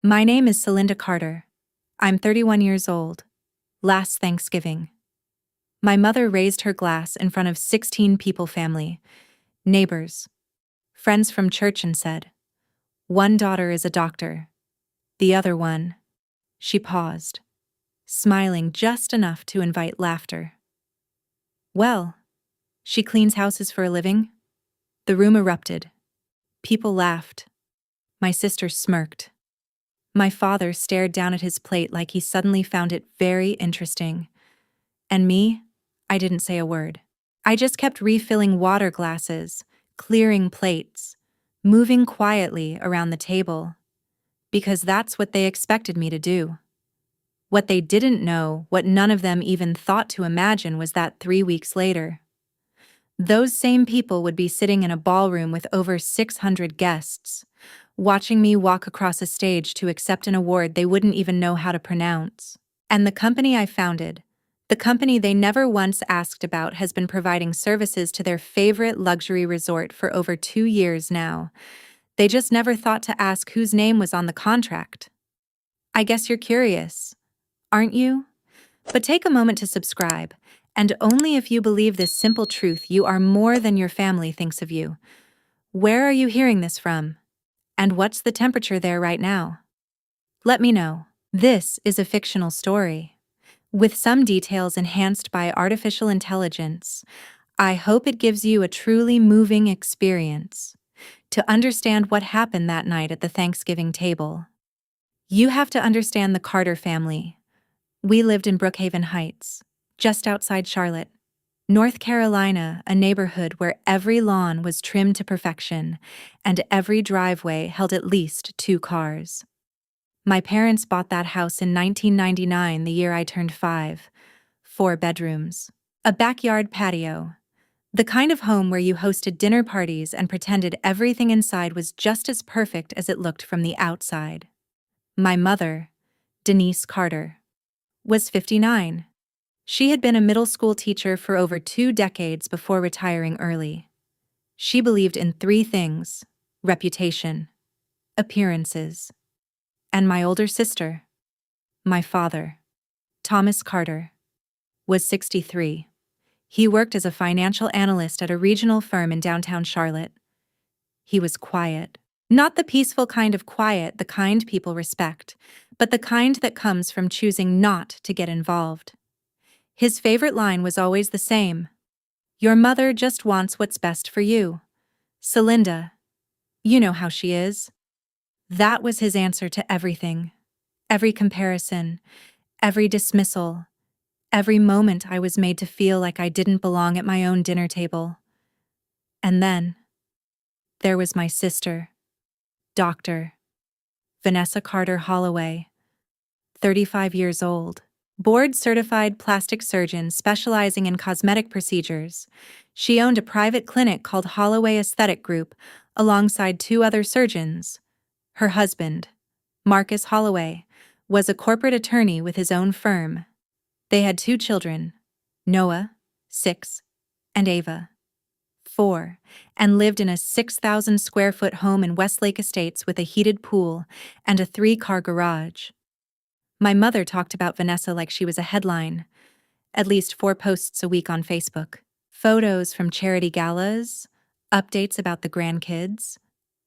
My name is Celinda Carter. I'm 31 years old. Last Thanksgiving. My mother raised her glass in front of 16 people family, neighbors, friends from church and said, "One daughter is a doctor. The other one." She paused, smiling just enough to invite laughter. "Well, she cleans houses for a living?" The room erupted. People laughed. My sister smirked. My father stared down at his plate like he suddenly found it very interesting. And me? I didn't say a word. I just kept refilling water glasses, clearing plates, moving quietly around the table. Because that's what they expected me to do. What they didn't know, what none of them even thought to imagine, was that 3 weeks later, those same people would be sitting in a ballroom with over 600 guests, watching me walk across a stage to accept an award they wouldn't even know how to pronounce. And the company I founded, the company they never once asked about, has been providing services to their favorite luxury resort for over 2 years now. They just never thought to ask whose name was on the contract. I guess you're curious, aren't you? But take a moment to subscribe, and only if you believe this simple truth: you are more than your family thinks of you. Where are you hearing this from? And what's the temperature there right now? Let me know. This is a fictional story, with some details enhanced by artificial intelligence. I hope it gives you a truly moving experience to understand what happened that night at the Thanksgiving table. You have to understand the Carter family. We lived in Brookhaven Heights, just outside Charlotte, North Carolina, a neighborhood where every lawn was trimmed to perfection and every driveway held at least 2 cars. My parents bought that house in 1999, the year I turned 5. 4 bedrooms, a backyard patio, the kind of home where you hosted dinner parties and pretended everything inside was just as perfect as it looked from the outside. My mother, Denise Carter, was 59. She had been a middle school teacher for over 2 decades before retiring early. She believed in 3 things: reputation, appearances, and my older sister, my father, Thomas Carter, was 63. He worked as a financial analyst at a regional firm in downtown Charlotte. He was quiet. Not the peaceful kind of quiet, the kind people respect, but the kind that comes from choosing not to get involved. His favorite line was always the same: "Your mother just wants what's best for you. Celinda, you know how she is." That was his answer to everything. Every comparison, every dismissal, every moment I was made to feel like I didn't belong at my own dinner table. And then there was my sister, Dr. Vanessa Carter Holloway, 35 years old. Board-certified plastic surgeon specializing in cosmetic procedures. She owned a private clinic called Holloway Aesthetic Group alongside 2 other surgeons. Her husband, Marcus Holloway, was a corporate attorney with his own firm. They had 2 children, Noah, 6, and Ava, 4, and lived in a 6,000-square-foot home in Westlake Estates with a heated pool and a 3-car garage. My mother talked about Vanessa like she was a headline. At least 4 posts a week on Facebook. Photos from charity galas, updates about the grandkids.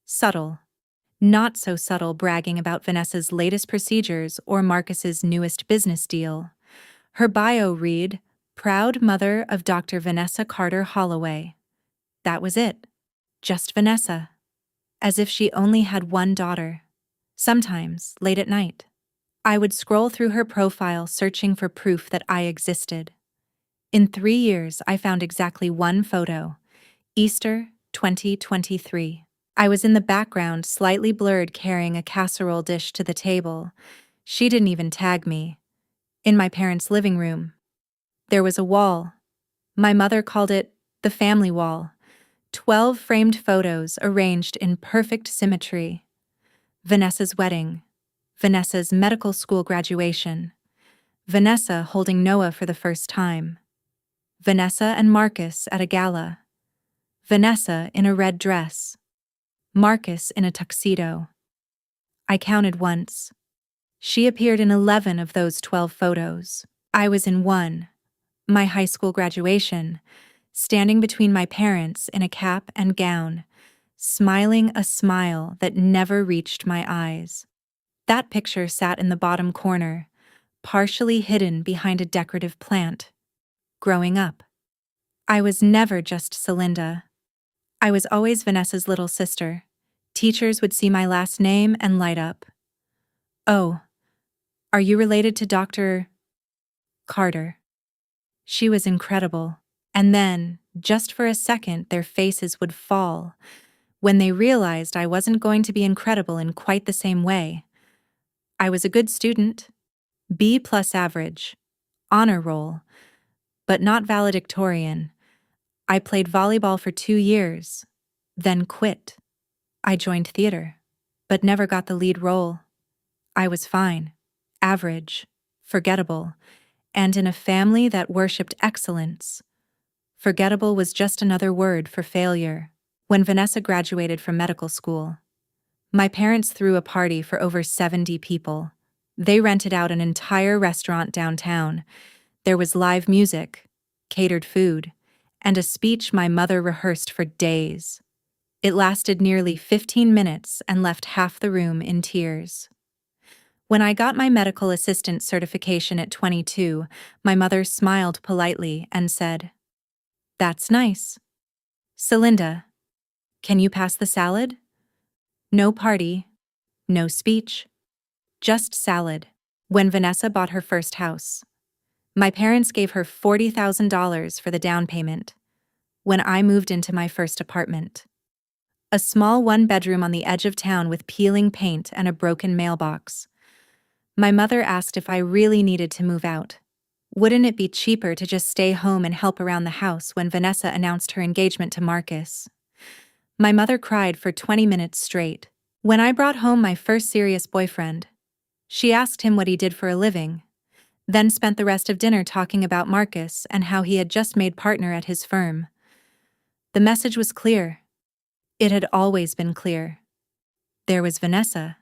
Subtle, not so subtle bragging about Vanessa's latest procedures or Marcus's newest business deal. Her bio read, "Proud mother of Dr. Vanessa Carter Holloway." That was it. Just Vanessa. As if she only had one daughter. Sometimes, late at night, I would scroll through her profile searching for proof that I existed. In 3 years, I found exactly 1 photo. Easter, 2023. I was in the background, slightly blurred, carrying a casserole dish to the table. She didn't even tag me. In my parents' living room, there was a wall. My mother called it the family wall. 12 framed photos arranged in perfect symmetry. Vanessa's wedding, Vanessa's medical school graduation, Vanessa holding Noah for the first time, Vanessa and Marcus at a gala, Vanessa in a red dress, Marcus in a tuxedo. I counted once. She appeared in 11 of those 12 photos. I was in one, my high school graduation, standing between my parents in a cap and gown, smiling a smile that never reached my eyes. That picture sat in the bottom corner, partially hidden behind a decorative plant. Growing up, I was never just Celinda. I was always Vanessa's little sister. Teachers would see my last name and light up. "Oh, are you related to Dr. Carter?" She was incredible. And then, just for a second, their faces would fall when they realized I wasn't going to be incredible in quite the same way. I was a good student, B plus average, honor roll, but not valedictorian. I played volleyball for 2 years, then quit. I joined theater, but never got the lead role. I was fine, average, forgettable, and in a family that worshipped excellence. Forgettable was just another word for failure. When Vanessa graduated from medical school, my parents threw a party for over 70 people. They rented out an entire restaurant downtown. There was live music, catered food, and a speech my mother rehearsed for days. It lasted nearly 15 minutes and left half the room in tears. When I got my medical assistant certification at 22, my mother smiled politely and said, "That's nice. Celinda, can you pass the salad?" No party, no speech, just salad. When Vanessa bought her first house, my parents gave her $40,000 for the down payment. When I moved into my first apartment, a small one-bedroom on the edge of town with peeling paint and a broken mailbox, my mother asked if I really needed to move out. Wouldn't it be cheaper to just stay home and help around the house when Vanessa announced her engagement to Marcus? My mother cried for 20 minutes straight. When I brought home my first serious boyfriend, she asked him what he did for a living, then spent the rest of dinner talking about Marcus and how he had just made partner at his firm. The message was clear. It had always been clear. There was Vanessa,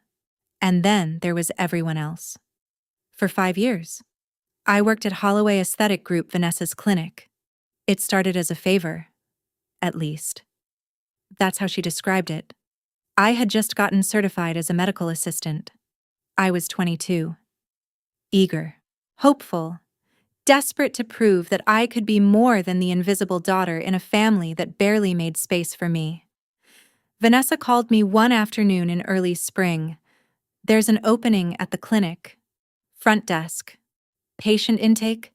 and then there was everyone else. For 5 years, I worked at Holloway Aesthetic Group, Vanessa's clinic. It started as a favor, at least. That's how she described it. I had just gotten certified as a medical assistant. I was 22. Eager, hopeful, desperate to prove that I could be more than the invisible daughter in a family that barely made space for me. Vanessa called me one afternoon in early spring. "There's an opening at the clinic. Front desk. Patient intake.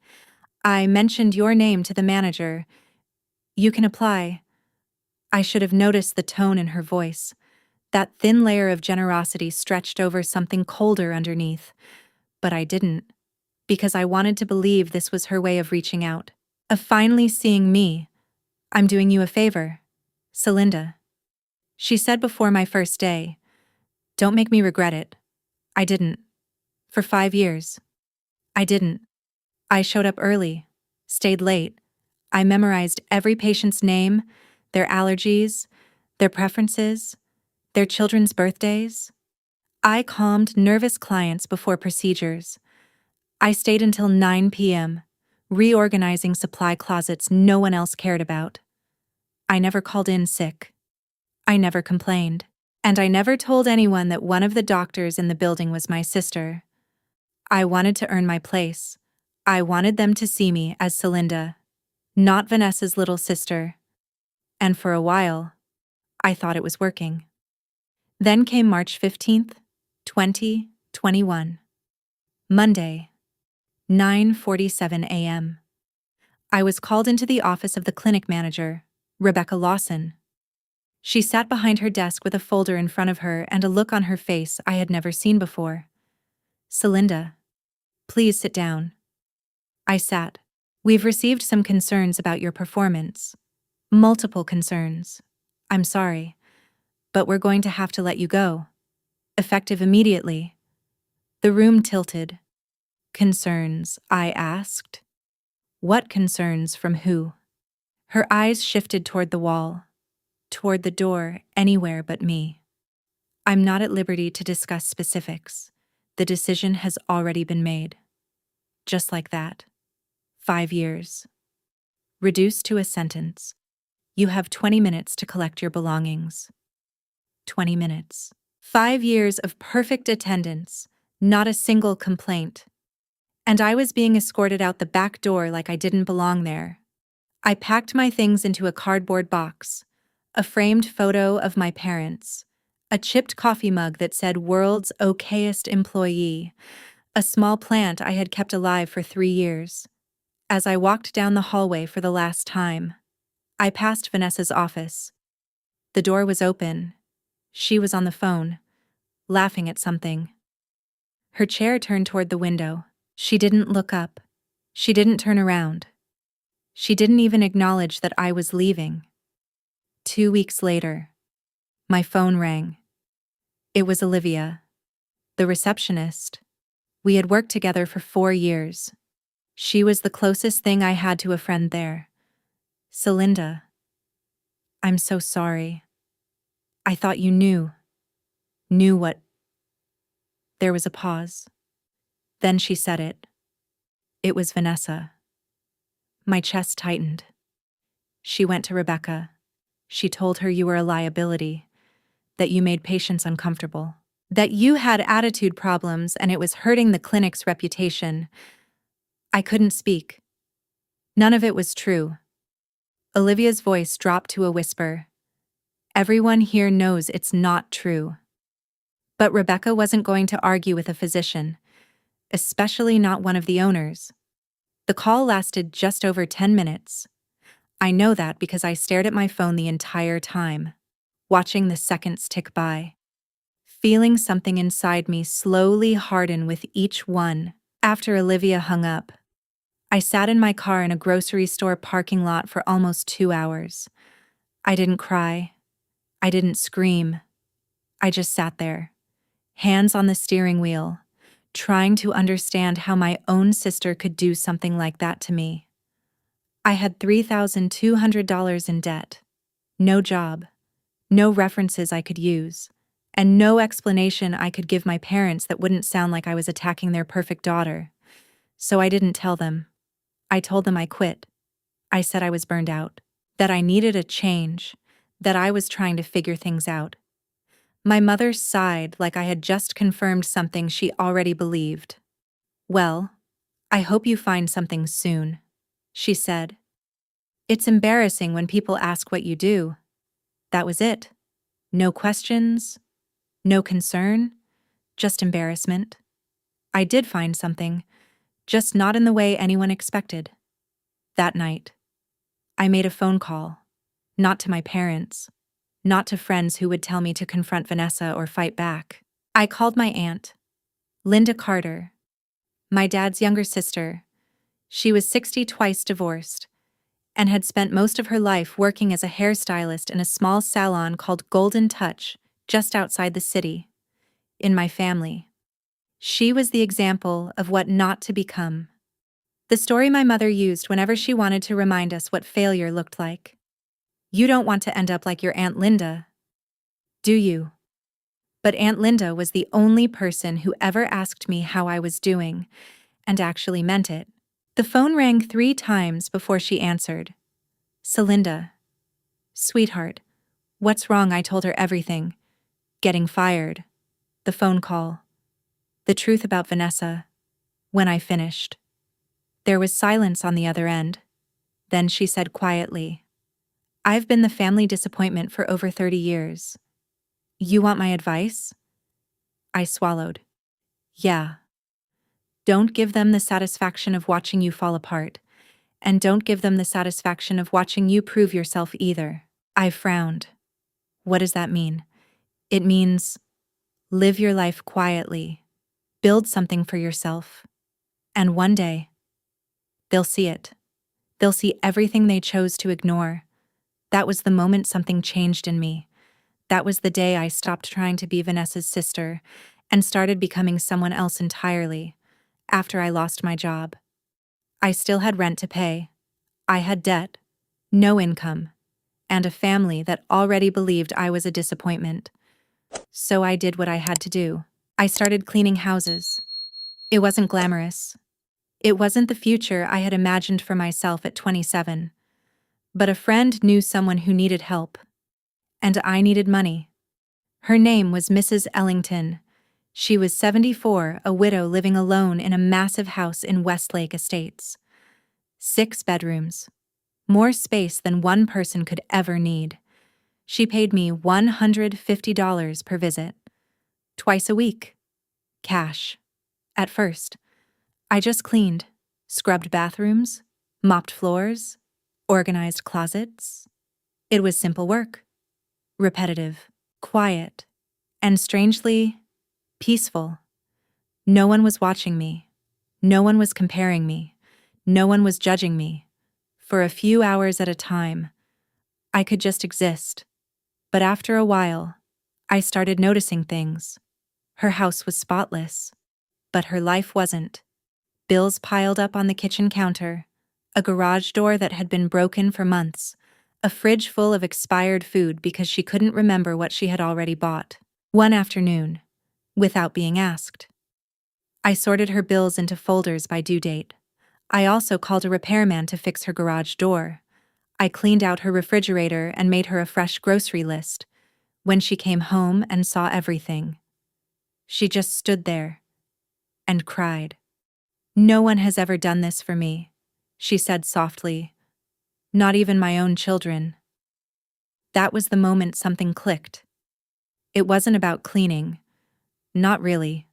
I mentioned your name to the manager. You can apply." I should have noticed the tone in her voice. That thin layer of generosity stretched over something colder underneath. But I didn't, because I wanted to believe this was her way of reaching out, of finally seeing me. "I'm doing you a favor, Celinda," she said before my first day. "Don't make me regret it." I didn't. For 5 years. I didn't. I showed up early, stayed late. I memorized every patient's name, their allergies, their preferences, their children's birthdays. I calmed nervous clients before procedures. I stayed until 9 p.m., reorganizing supply closets no one else cared about. I never called in sick. I never complained. And I never told anyone that one of the doctors in the building was my sister. I wanted to earn my place. I wanted them to see me as Celinda, not Vanessa's little sister. And for a while, I thought it was working. Then came March 15th, 2021. Monday, 9:47 a.m. I was called into the office of the clinic manager, Rebecca Lawson. She sat behind her desk with a folder in front of her and a look on her face I had never seen before. "Celinda, please sit down." I sat. "We've received some concerns about your performance. Multiple concerns. I'm sorry, but we're going to have to let you go. Effective immediately." The room tilted. "Concerns?" I asked. "What concerns from who?" Her eyes shifted toward the wall, toward the door, anywhere but me. I'm not at liberty to discuss specifics. The decision has already been made. Just like that. 5 years. Reduced to a sentence. You have 20 minutes to collect your belongings. 20 minutes. 5 years of perfect attendance, not a single complaint. And I was being escorted out the back door like I didn't belong there. I packed my things into a cardboard box, a framed photo of my parents, a chipped coffee mug that said "World's Okayest Employee," a small plant I had kept alive for 3 years. As I walked down the hallway for the last time, I passed Vanessa's office. The door was open. She was on the phone, laughing at something. Her chair turned toward the window. She didn't look up. She didn't turn around. She didn't even acknowledge that I was leaving. 2 weeks later, my phone rang. It was Olivia, the receptionist. We had worked together for 4 years. She was the closest thing I had to a friend there. "Celinda, I'm so sorry. I thought you knew. Knew what..." There was a pause. Then she said it. It was Vanessa. My chest tightened. She went to Rebecca. She told her you were a liability, that you made patients uncomfortable, that you had attitude problems and it was hurting the clinic's reputation. I couldn't speak. None of it was true. Olivia's voice dropped to a whisper. Everyone here knows it's not true. But Rebecca wasn't going to argue with a physician, especially not one of the owners. The call lasted just over 10 minutes. I know that because I stared at my phone the entire time, watching the seconds tick by, feeling something inside me slowly harden with each one. After Olivia hung up, I sat in my car in a grocery store parking lot for almost 2 hours. I didn't cry. I didn't scream. I just sat there, hands on the steering wheel, trying to understand how my own sister could do something like that to me. I had $3,200 in debt, no job, no references I could use, and no explanation I could give my parents that wouldn't sound like I was attacking their perfect daughter. So I didn't tell them. I told them I quit. I said I was burned out, that I needed a change, that I was trying to figure things out. My mother sighed like I had just confirmed something she already believed. "Well, I hope you find something soon," she said. "It's embarrassing when people ask what you do." That was it. No questions, no concern, just embarrassment. I did find something, just not in the way anyone expected. That night, I made a phone call, not to my parents, not to friends who would tell me to confront Vanessa or fight back. I called my aunt, Linda Carter, my dad's younger sister. She was 60, twice divorced, and had spent most of her life working as a hairstylist in a small salon called Golden Touch, just outside the city. In my family, she was the example of what not to become. The story my mother used whenever she wanted to remind us what failure looked like. You don't want to end up like your Aunt Linda, do you? But Aunt Linda was the only person who ever asked me how I was doing, and actually meant it. The phone rang 3 times before she answered. "Celinda. Sweetheart. What's wrong?" I told her everything. Getting fired. The phone call. The truth about Vanessa. When I finished, there was silence on the other end. Then she said quietly, "I've been the family disappointment for over 30 years. You want my advice?" I swallowed. "Yeah. Don't give them the satisfaction of watching you fall apart, and don't give them the satisfaction of watching you prove yourself either." I frowned. What does that mean? It means live your life quietly, build something for yourself, and one day, they'll see it. They'll see everything they chose to ignore. That was the moment something changed in me. That was the day I stopped trying to be Vanessa's sister and started becoming someone else entirely. After I lost my job, I still had rent to pay. I had debt, no income, and a family that already believed I was a disappointment. So I did what I had to do. I started cleaning houses. It wasn't glamorous. It wasn't the future I had imagined for myself at 27. But a friend knew someone who needed help. And I needed money. Her name was Mrs. Ellington. She was 74, a widow living alone in a massive house in Westlake Estates. 6 bedrooms. More space than one person could ever need. She paid me $150 per visit. Twice a week. Cash. At first, I just cleaned, scrubbed bathrooms, mopped floors, organized closets. It was simple work. Repetitive, quiet, and strangely, peaceful. No one was watching me. No one was comparing me. No one was judging me. For a few hours at a time, I could just exist. But after a while, I started noticing things. Her house was spotless, but her life wasn't. Bills piled up on the kitchen counter, a garage door that had been broken for months, a fridge full of expired food because she couldn't remember what she had already bought. One afternoon, without being asked, I sorted her bills into folders by due date. I also called a repairman to fix her garage door. I cleaned out her refrigerator and made her a fresh grocery list. When she came home and saw everything, she just stood there and cried. "No one has ever done this for me," she said softly. "Not even my own children." That was the moment something clicked. It wasn't about cleaning. Not really.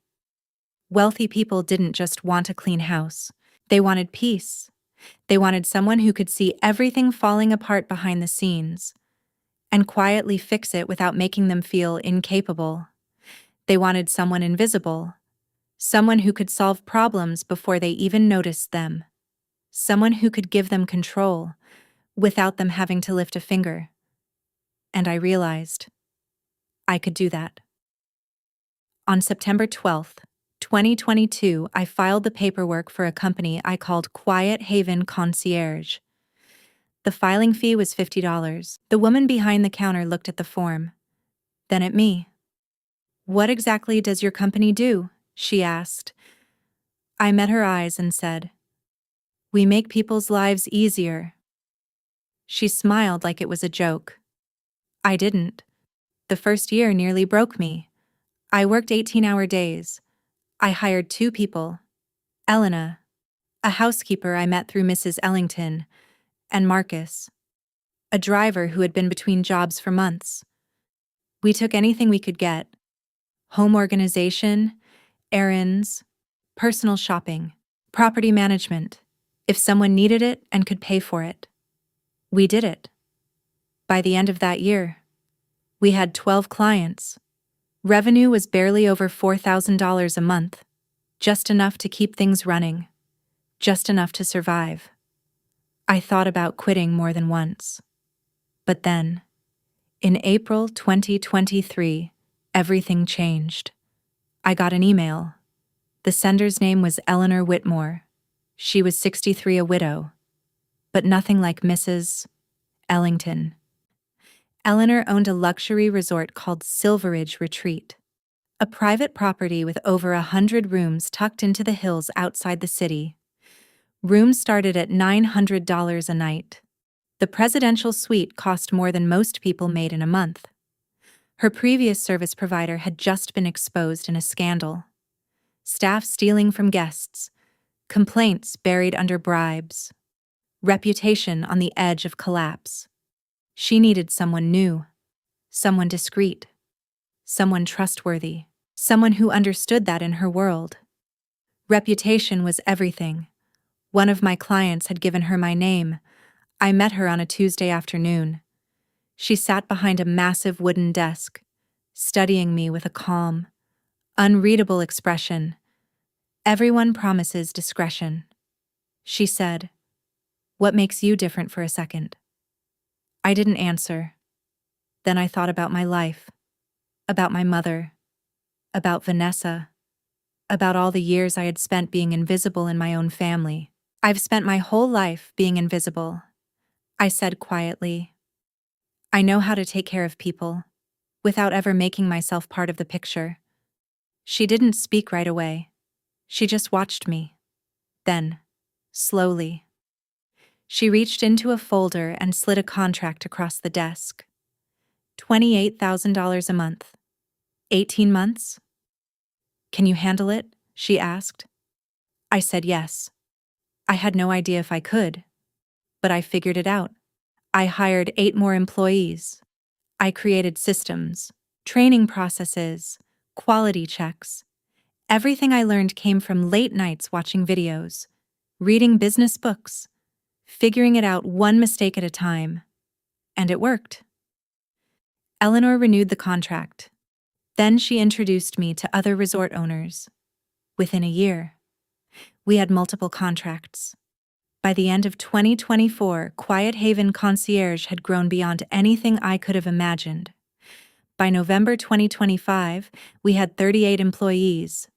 Wealthy people didn't just want a clean house. They wanted peace. They wanted someone who could see everything falling apart behind the scenes and quietly fix it without making them feel incapable. They wanted someone invisible, someone who could solve problems before they even noticed them, someone who could give them control without them having to lift a finger. And I realized I could do that. On September 12th, 2022, I filed the paperwork for a company I called Quiet Haven Concierge. The filing fee was $50. The woman behind the counter looked at the form, then at me. "What exactly does your company do?" she asked. I met her eyes and said, "We make people's lives easier." She smiled like it was a joke. I didn't. The first year nearly broke me. I worked 18-hour days. I hired 2 people, Elena, a housekeeper I met through Mrs. Ellington, and Marcus, a driver who had been between jobs for months. We took anything we could get: home organization, errands, personal shopping, property management, if someone needed it and could pay for it. We did it. By the end of that year, we had 12 clients. Revenue was barely over $4,000 a month, just enough to keep things running, just enough to survive. I thought about quitting more than once. But then, in April 2023, everything changed. I got an email. The sender's name was Eleanor Whitmore. She was 63, a widow, but nothing like Mrs. Ellington. Eleanor owned a luxury resort called Silveridge Retreat, a private property with over 100 rooms tucked into the hills outside the city. Rooms started at $900 a night. The presidential suite cost more than most people made in a month. Her previous service provider had just been exposed in a scandal. Staff stealing from guests, complaints buried under bribes, reputation on the edge of collapse. She needed someone new, someone discreet, someone trustworthy, someone who understood that in her world. Reputation was everything. One of my clients had given her my name. I met her on a Tuesday afternoon. She sat behind a massive wooden desk, studying me with a calm, unreadable expression. "Everyone promises discretion," she said. "What makes you different?" For a second, I didn't answer. Then I thought about my life, about my mother, about Vanessa, about all the years I had spent being invisible in my own family. "I've spent my whole life being invisible," I said quietly. "I know how to take care of people. without ever making myself part of the picture. She didn't speak right away. She just watched me. Then, slowly, she reached into a folder and slid a contract across the desk. $28,000 a month. 18 months? Can you handle it? She asked. I said yes. I had no idea if I could, but I figured it out. I hired 8 more employees. I created systems, training processes, quality checks. Everything I learned came from late nights watching videos, reading business books, figuring it out one mistake at a time. And it worked. Eleanor renewed the contract. Then she introduced me to other resort owners. Within a year, we had multiple contracts. By the end of 2024, Quiet Haven Concierge had grown beyond anything I could have imagined. By November 2025, we had 38 employees,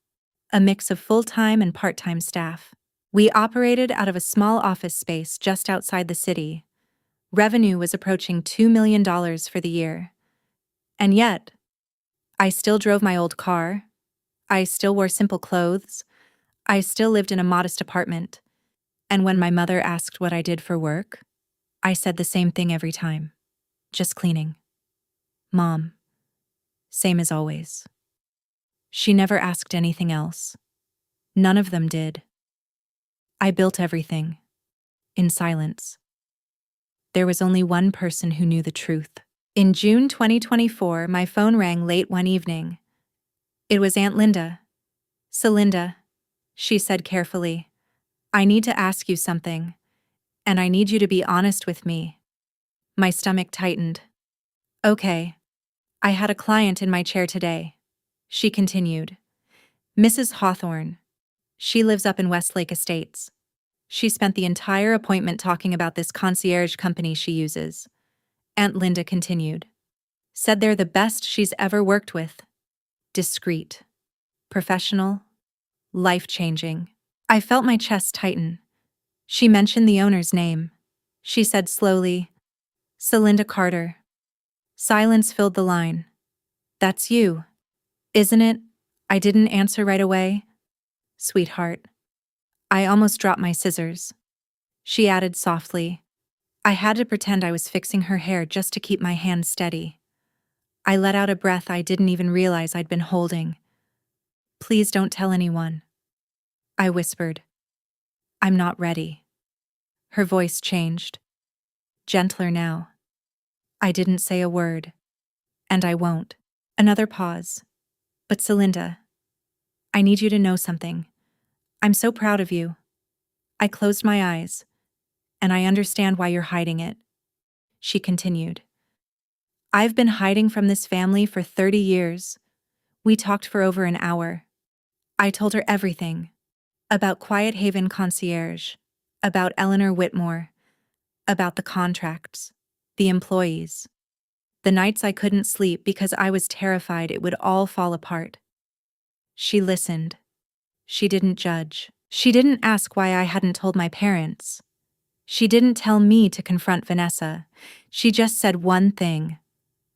a mix of full-time and part-time staff. We operated out of a small office space just outside the city. Revenue was approaching $2 million for the year. And yet, I still drove my old car. I still wore simple clothes. I still lived in a modest apartment. And when my mother asked what I did for work, I said the same thing every time. Just cleaning. Mom. Same as always. She never asked anything else. None of them did. I built everything. In silence. There was only one person who knew the truth. In June 2024, my phone rang late one evening. It was Aunt Linda. Celinda, she said carefully, I need to ask you something, and I need you to be honest with me. My stomach tightened. Okay. I had a client in my chair today. She continued. Mrs. Hawthorne. She lives up in Westlake Estates. She spent the entire appointment talking about this concierge company she uses. Aunt Linda continued. Said they're the best she's ever worked with. Discreet. Professional. Life-changing. I felt my chest tighten. She mentioned the owner's name. She said slowly, Celinda Carter. Silence filled the line. That's you, isn't it? I didn't answer right away. Sweetheart. I almost dropped my scissors. She added softly. I had to pretend I was fixing her hair just to keep my hand steady. I let out a breath I didn't even realize I'd been holding. Please don't tell anyone. I whispered. I'm not ready. Her voice changed. Gentler now. I didn't say a word. And I won't. Another pause. But Celinda, I need you to know something. I'm so proud of you. I closed my eyes. And I understand why you're hiding it. She continued. I've been hiding from this family for 30 years. We talked for over an hour. I told her everything. About Quiet Haven Concierge. About Eleanor Whitmore. About the contracts. The employees. The nights I couldn't sleep because I was terrified it would all fall apart. She listened. She didn't judge. She didn't ask why I hadn't told my parents. She didn't tell me to confront Vanessa. She just said one thing.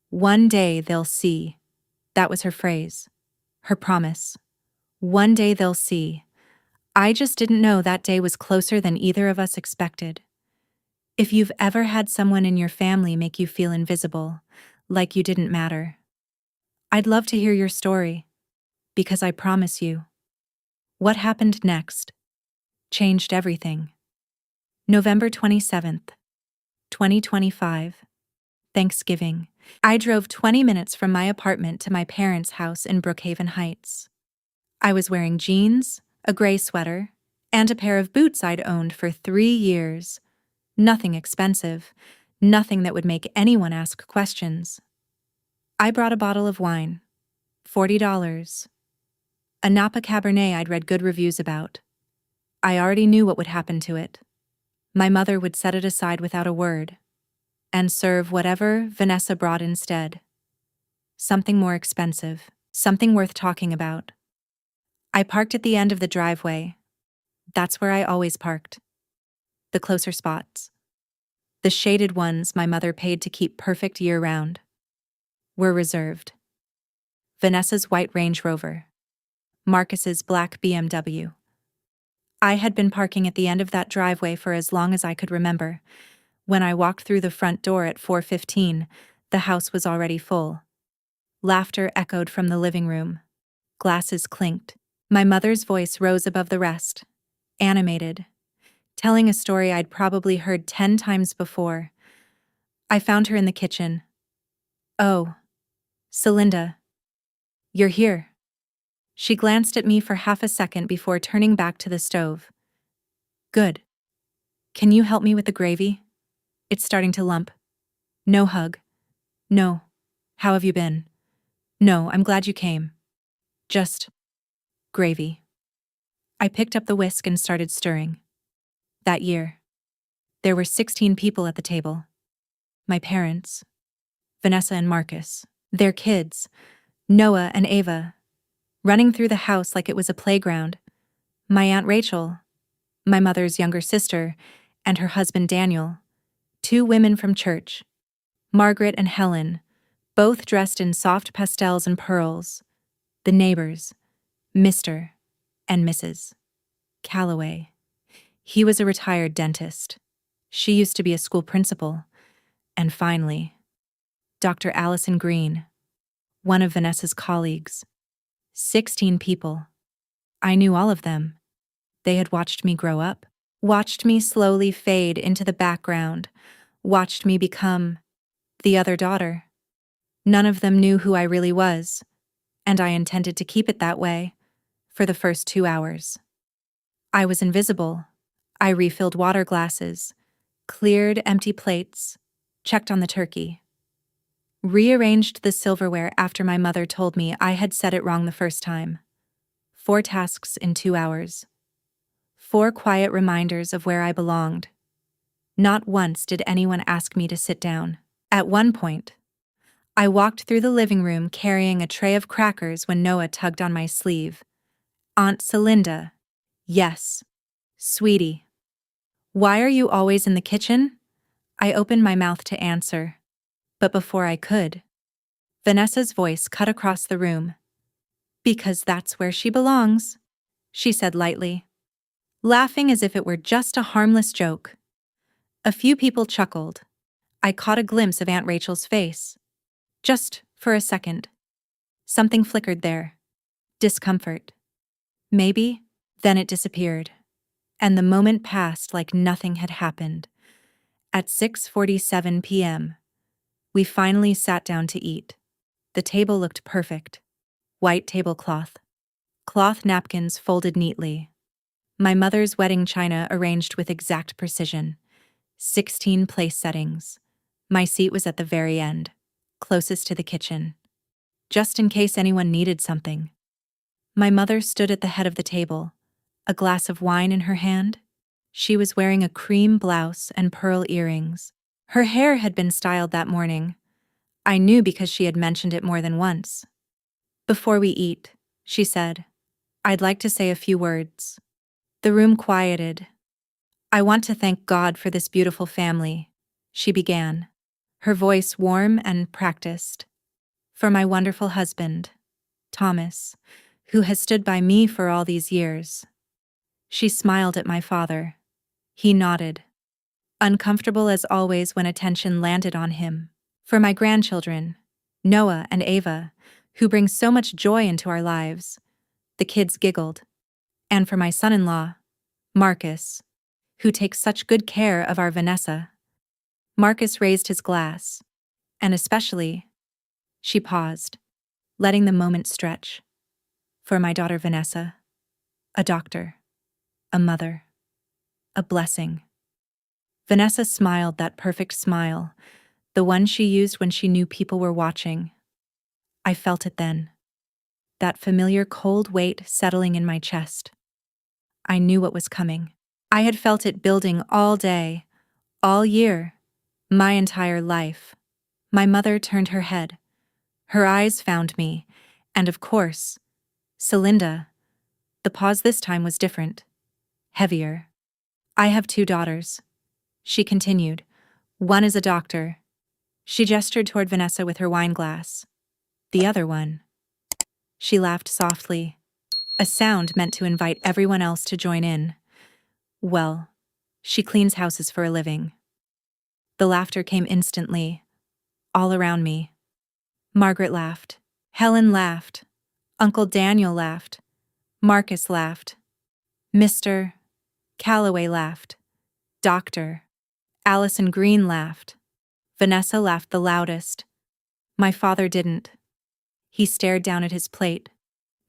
One day they'll see. That was her phrase. Her promise. One day they'll see. I just didn't know that day was closer than either of us expected. If you've ever had someone in your family make you feel invisible, like you didn't matter, I'd love to hear your story. Because I promise you, what happened next changed everything. November 27th, 2025. Thanksgiving. I drove 20 minutes from my apartment to my parents' house in Brookhaven Heights. I was wearing jeans, a gray sweater, and a pair of boots I'd owned for 3 years. Nothing expensive, nothing that would make anyone ask questions. I brought a bottle of wine, $40. A Napa Cabernet I'd read good reviews about. I already knew what would happen to it. My mother would set it aside without a word, and serve whatever Vanessa brought instead. Something more expensive, something worth talking about. I parked at the end of the driveway. That's where I always parked. The closer spots. The shaded ones my mother paid to keep perfect year-round. were reserved. Vanessa's white Range Rover. Marcus's black BMW. I had been parking at the end of that driveway for as long as I could remember. When I walked through the front door at 4:15, the house was already full. Laughter echoed from the living room. Glasses clinked. My mother's voice rose above the rest, animated, telling a story I'd probably heard 10 times before. I found her in the kitchen. "Oh, Celinda, you're here." She glanced at me for half a second before turning back to the stove. "Good. Can you help me with the gravy? It's starting to lump." No hug. No. "How have you been?" No, "I'm glad you came." Just gravy. I picked up the whisk and started stirring. That year, there were 16 people at the table. My parents, Vanessa and Marcus, their kids, Noah and Ava, running through the house like it was a playground, my Aunt Rachel, my mother's younger sister, and her husband Daniel, 2 women from church, Margaret and Helen, both dressed in soft pastels and pearls, the neighbors, Mr. and Mrs. Calloway. He was a retired dentist. She used to be a school principal. And finally, Dr. Allison Green, one of Vanessa's colleagues. 16 people. I knew all of them. They had watched me grow up, watched me slowly fade into the background, watched me become the other daughter. None of them knew who I really was, and I intended to keep it that way for the first 2 hours. I was invisible. I refilled water glasses, cleared empty plates, checked on the turkey, rearranged the silverware after my mother told me I had said it wrong the first time. 4 tasks in 2 hours. 4 quiet reminders of where I belonged. Not once did anyone ask me to sit down. At one point, I walked through the living room carrying a tray of crackers when Noah tugged on my sleeve. "Aunt Celinda." "Yes." "Sweetie. Why are you always in the kitchen?" I opened my mouth to answer. But before I could, Vanessa's voice cut across the room. "Because that's where she belongs," she said lightly, laughing as if it were just a harmless joke. A few people chuckled. I caught a glimpse of Aunt Rachel's face. Just for a second. Something flickered there. Discomfort. Maybe. Then it disappeared. And the moment passed like nothing had happened. At 6:47 p.m., we finally sat down to eat. The table looked perfect. White tablecloth. Cloth napkins folded neatly. My mother's wedding china arranged with exact precision. 16 place settings. My seat was at the very end, closest to the kitchen, just in case anyone needed something. My mother stood at the head of the table, a glass of wine in her hand. She was wearing a cream blouse and pearl earrings. Her hair had been styled that morning. I knew because she had mentioned it more than once. "Before we eat," she said, "I'd like to say a few words." The room quieted. "I want to thank God for this beautiful family," she began, her voice warm and practiced. "For my wonderful husband, Thomas, who has stood by me for all these years." She smiled at my father. He nodded, uncomfortable as always when attention landed on him. "For my grandchildren, Noah and Ava, who bring so much joy into our lives." The kids giggled. "And for my son-in-law, Marcus, who takes such good care of our Vanessa." Marcus raised his glass. "And especially," she paused, letting the moment stretch, "for my daughter Vanessa, a doctor, a mother, a blessing." Vanessa smiled that perfect smile, the one she used when she knew people were watching. I felt it then. That familiar cold weight settling in my chest. I knew what was coming. I had felt it building all day, all year, my entire life. My mother turned her head. Her eyes found me, and of course, Celinda. The pause this time was different, heavier. "I have 2 daughters," she continued. "One is a doctor." She gestured toward Vanessa with her wine glass. The other one. She laughed softly, a sound meant to invite everyone else to join in. Well, she cleans houses for a living. The laughter came instantly, all around me. Margaret laughed. Helen laughed. Uncle Daniel laughed. Marcus laughed. Mr. Calloway laughed. Dr. Allison Green laughed. Vanessa laughed the loudest. My father didn't. He stared down at his plate.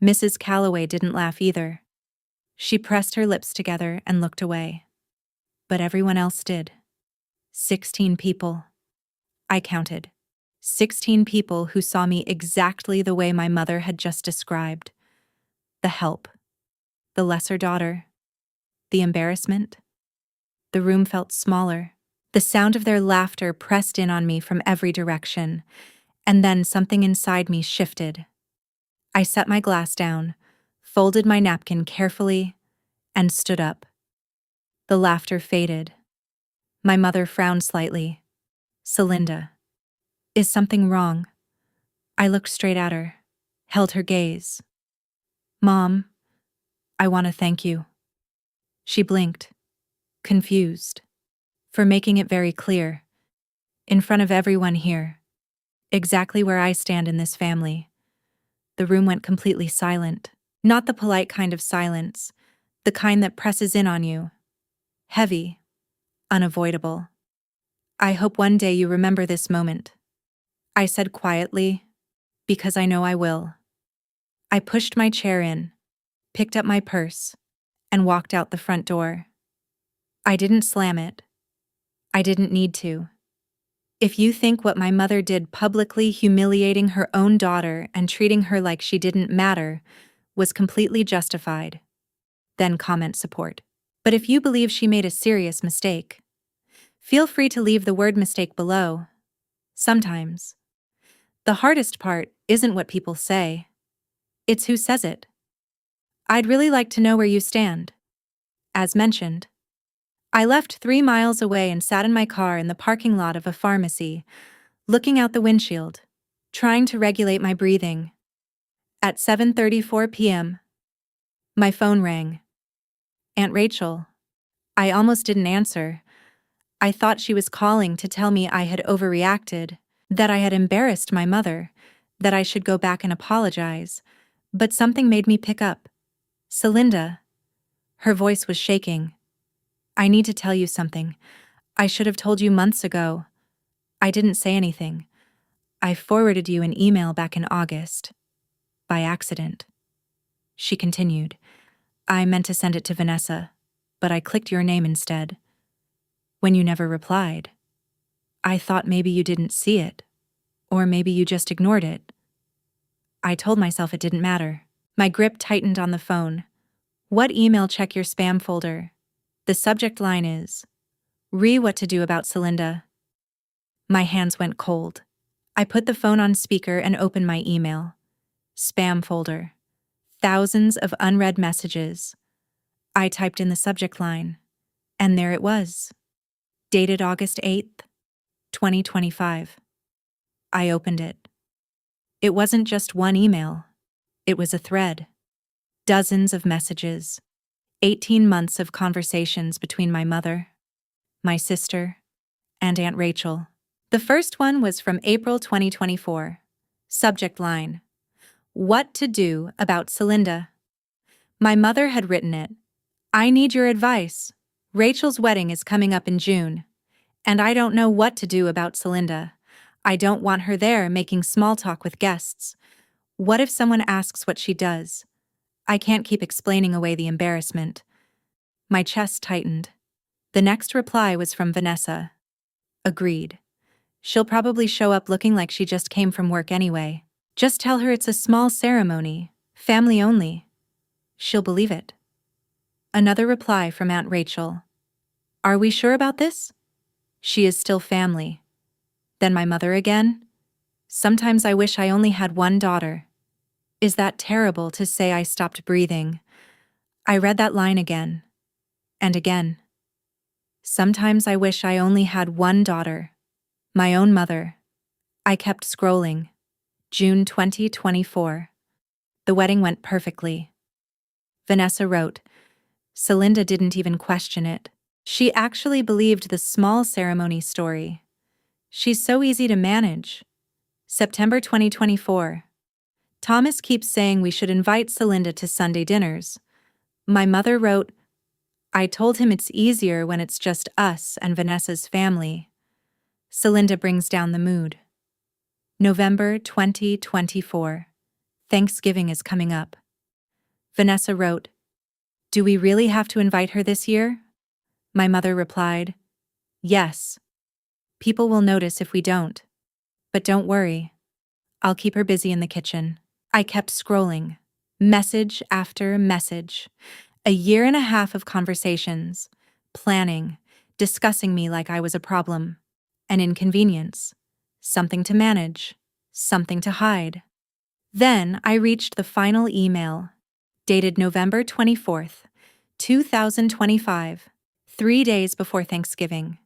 Mrs. Calloway didn't laugh either. She pressed her lips together and looked away. But everyone else did. 16 people. I counted. 16 people who saw me exactly the way my mother had just described. The help. The lesser daughter. The embarrassment. The room felt smaller. The sound of their laughter pressed in on me from every direction, and then something inside me shifted. I set my glass down, folded my napkin carefully, and stood up. The laughter faded. My mother frowned slightly. Celinda. Is something wrong? I looked straight at her, held her gaze. Mom, I want to thank you. She blinked, confused, for making it very clear, in front of everyone here, exactly where I stand in this family. The room went completely silent. Not the polite kind of silence, the kind that presses in on you. Heavy, unavoidable. I hope one day you remember this moment. I said quietly, because I know I will. I pushed my chair in, picked up my purse, and walked out the front door. I didn't slam it. I didn't need to. If you think what my mother did, publicly humiliating her own daughter and treating her like she didn't matter, was completely justified, then comment support. But if you believe she made a serious mistake, feel free to leave the word mistake below. Sometimes. The hardest part isn't what people say. It's who says it. I'd really like to know where you stand. As mentioned, I left 3 miles away and sat in my car in the parking lot of a pharmacy, looking out the windshield, trying to regulate my breathing. At 7:34 p.m., my phone rang. Aunt Rachel. I almost didn't answer. I thought she was calling to tell me I had overreacted, that I had embarrassed my mother, that I should go back and apologize, but something made me pick up. Celinda. Her voice was shaking. I need to tell you something. I should have told you months ago. I didn't say anything. I forwarded you an email back in August. By accident. She continued. I meant to send it to Vanessa, but I clicked your name instead. When you never replied. I thought maybe you didn't see it, or maybe you just ignored it. I told myself it didn't matter. My grip tightened on the phone. What email? Check your spam folder. The subject line is, what to do about Celinda. My hands went cold. I put the phone on speaker and opened my email. Spam folder. Thousands of unread messages. I typed in the subject line, and there it was. Dated August 8th, 2025. I opened it. It wasn't just one email. It was a thread. Dozens of messages. 18 months of conversations between my mother, my sister, and Aunt Rachel. The first one was from April 2024. Subject line. What to do about Celinda. My mother had written it. I need your advice. Rachel's wedding is coming up in June, and I don't know what to do about Celinda. I don't want her there making small talk with guests. What if someone asks what she does? I can't keep explaining away the embarrassment. My chest tightened. The next reply was from Vanessa. Agreed. She'll probably show up looking like she just came from work anyway. Just tell her it's a small ceremony, family only. She'll believe it. Another reply from Aunt Rachel. Are we sure about this? She is still family. Then my mother again. Sometimes I wish I only had one daughter. Is that terrible to say? I stopped breathing. I read that line again. And again. Sometimes I wish I only had one daughter. My own mother. I kept scrolling. June 2024. The wedding went perfectly. Vanessa wrote, Celinda didn't even question it. She actually believed the small ceremony story. She's so easy to manage. September 2024. Thomas keeps saying we should invite Celinda to Sunday dinners. My mother wrote, I told him it's easier when it's just us and Vanessa's family. Celinda brings down the mood. November 2024. Thanksgiving is coming up. Vanessa wrote, Do we really have to invite her this year? My mother replied, Yes. People will notice if we don't. But don't worry. I'll keep her busy in the kitchen. I kept scrolling. Message after message. A year and a half of conversations. Planning. Discussing me like I was a problem. An inconvenience. Something to manage. Something to hide. Then I reached the final email. Dated November 24th, 2025. 3 days before Thanksgiving.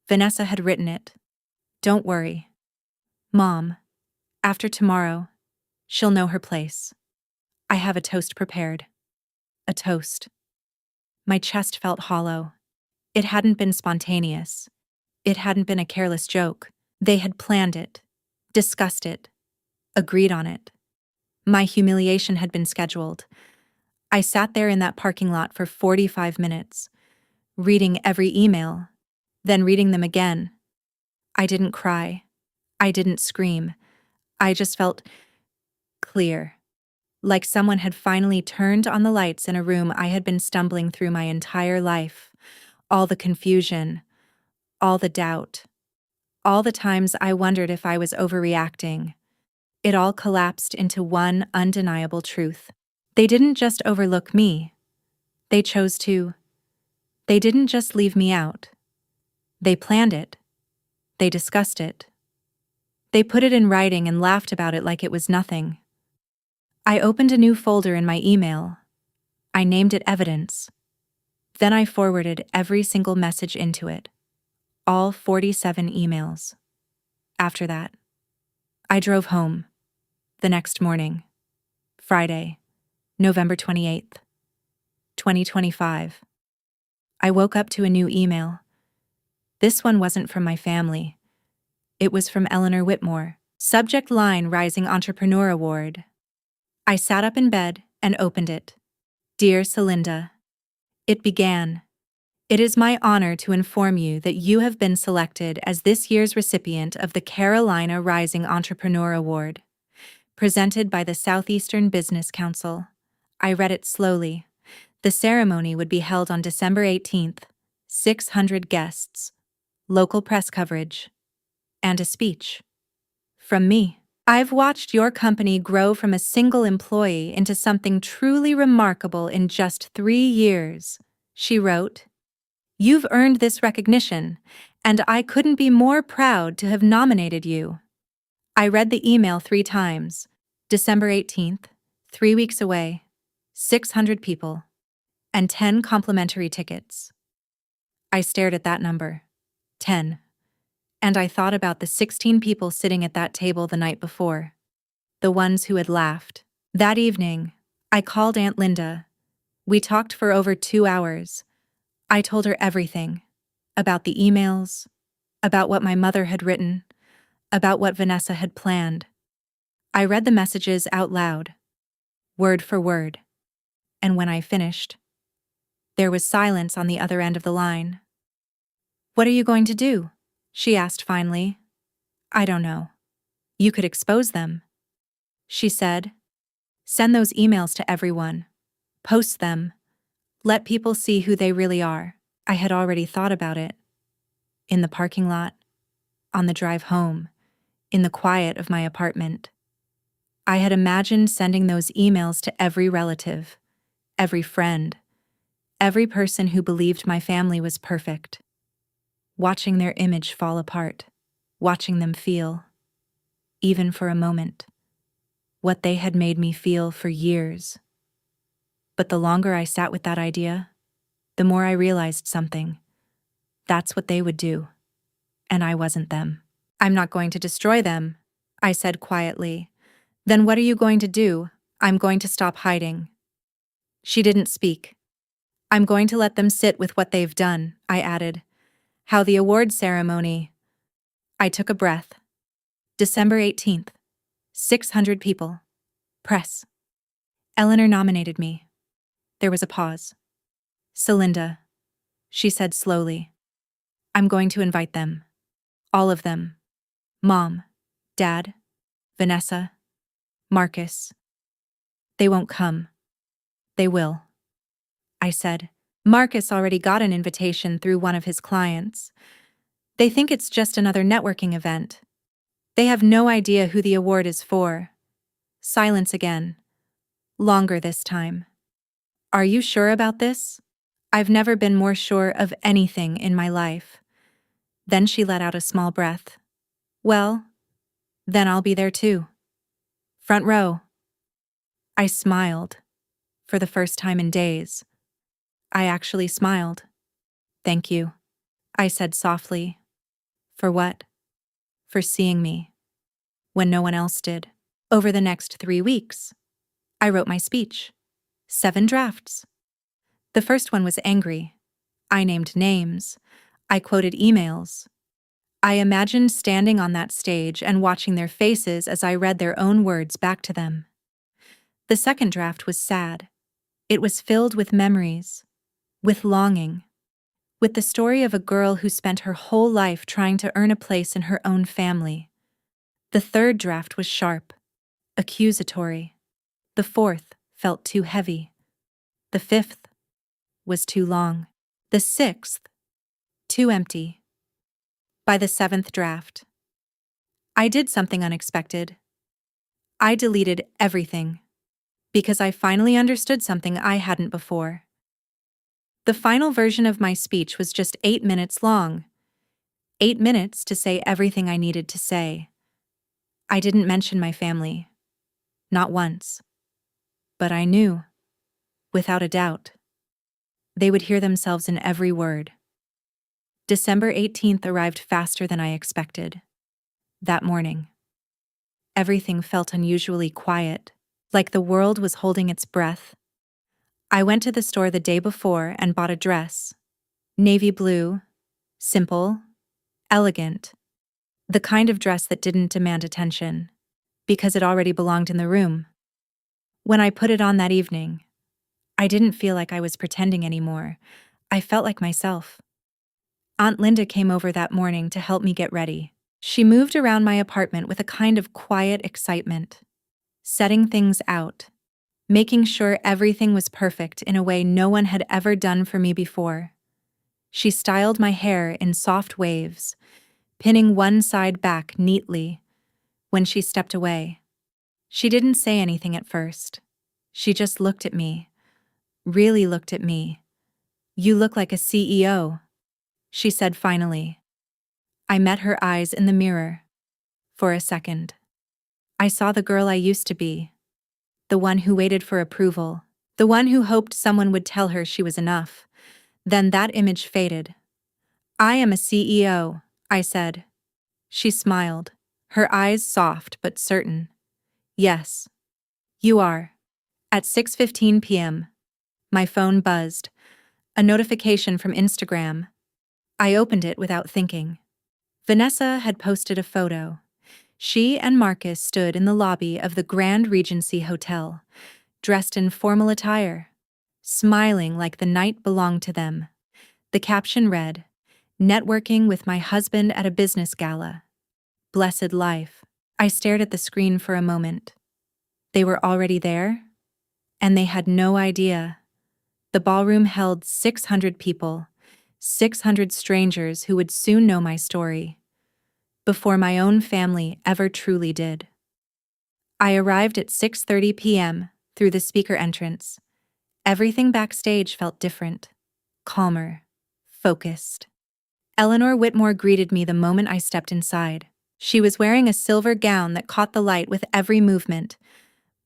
Vanessa had written it. Don't worry. Mom, after tomorrow, she'll know her place. I have a toast prepared. A toast. My chest felt hollow. It hadn't been spontaneous. It hadn't been a careless joke. They had planned it, discussed it, agreed on it. My humiliation had been scheduled. I sat there in that parking lot for 45 minutes, reading every email, then reading them again. I didn't cry. I didn't scream. I just felt clear. Like someone had finally turned on the lights in a room I had been stumbling through my entire life. All the confusion, all the doubt, all the times I wondered if I was overreacting. It all collapsed into one undeniable truth. They didn't just overlook me. They chose to. They didn't just leave me out. They planned it. They discussed it. They put it in writing and laughed about it like it was nothing. I opened a new folder in my email. I named it Evidence. Then I forwarded every single message into it. All 47 emails. After that, I drove home. The next morning. Friday, November 28th, 2025. I woke up to a new email. This one wasn't from my family. It was from Eleanor Whitmore. Subject line Rising Entrepreneur Award. I sat up in bed and opened it. Dear Celinda. It began. It is my honor to inform you that you have been selected as this year's recipient of the Carolina Rising Entrepreneur Award, presented by the Southeastern Business Council. I read it slowly. The ceremony would be held on December 18th, 600 guests, local press coverage, and a speech. From me. I've watched your company grow from a single employee into something truly remarkable in just 3 years, she wrote. You've earned this recognition, and I couldn't be more proud to have nominated you. I read the email 3 times. December 18th, 3 weeks away, 600 people, and 10 complimentary tickets. I stared at that number. 10. And I thought about the 16 people sitting at that table the night before. The ones who had laughed. That evening, I called Aunt Linda. We talked for over 2 hours. I told her everything. About the emails, about what my mother had written, about what Vanessa had planned. I read the messages out loud, word for word. And when I finished, there was silence on the other end of the line. What are you going to do? She asked finally. I don't know. You could expose them. She said. Send those emails to everyone. Post them. Let people see who they really are. I had already thought about it. In the parking lot, on the drive home, in the quiet of my apartment. I had imagined sending those emails to every relative, every friend, every person who believed my family was perfect. Watching their image fall apart, watching them feel, even for a moment, what they had made me feel for years. But the longer I sat with that idea, the more I realized something. That's what they would do, and I wasn't them. I'm not going to destroy them, I said quietly. Then what are you going to do? I'm going to stop hiding. She didn't speak. I'm going to let them sit with what they've done, I added. How the award ceremony. I took a breath. December 18th. 600 people. Press. Eleanor nominated me. There was a pause. Celinda, she said slowly. I'm going to invite them. All of them. Mom, Dad, Vanessa, Marcus. They won't come. They will. I said. Marcus already got an invitation through one of his clients. They think it's just another networking event. They have no idea who the award is for. Silence again. Longer this time. Are you sure about this? I've never been more sure of anything in my life. Then she let out a small breath. Well, then I'll be there too. Front row. I smiled. For the first time in days. I actually smiled. Thank you, I said softly. For what? For seeing me. When no one else did. Over the next 3 weeks, I wrote my speech. 7 drafts. The first one was angry. I named names. I quoted emails. I imagined standing on that stage and watching their faces as I read their own words back to them. The second draft was sad. It was filled with memories, with longing, with the story of a girl who spent her whole life trying to earn a place in her own family. The third draft was sharp, accusatory. The fourth felt too heavy. The fifth was too long. The sixth, too empty. By the seventh draft, I did something unexpected. I deleted everything, because I finally understood something I hadn't before. The final version of my speech was just 8 minutes long. 8 minutes to say everything I needed to say. I didn't mention my family. Not once. But I knew, without a doubt, they would hear themselves in every word. December 18th arrived faster than I expected. That morning, everything felt unusually quiet, like the world was holding its breath. I went to the store the day before and bought a dress. Navy blue, simple, elegant. The kind of dress that didn't demand attention, because it already belonged in the room. When I put it on that evening, I didn't feel like I was pretending anymore. I felt like myself. Aunt Linda came over that morning to help me get ready. She moved around my apartment with a kind of quiet excitement, setting things out, making sure everything was perfect in a way no one had ever done for me before. She styled my hair in soft waves, pinning one side back neatly. When she stepped away, she didn't say anything at first. She just looked at me, really looked at me. You look like a CEO, she said finally. I met her eyes in the mirror. For a second, I saw the girl I used to be. The one who waited for approval. The one who hoped someone would tell her she was enough. Then that image faded. I am a CEO, I said. She smiled, her eyes soft but certain. Yes, you are. At 6:15 p.m., my phone buzzed. A notification from Instagram. I opened it without thinking. Vanessa had posted a photo. She and Marcus stood in the lobby of the Grand Regency Hotel, dressed in formal attire, smiling like the night belonged to them. The caption read, "Networking with my husband at a business gala. Blessed life." I stared at the screen for a moment. They were already there? And they had no idea. The ballroom held 600 people, 600 strangers who would soon know my story, before my own family ever truly did. I arrived at 6:30 p.m. through the speaker entrance. Everything backstage felt different, calmer, focused. Eleanor Whitmore greeted me the moment I stepped inside. She was wearing a silver gown that caught the light with every movement,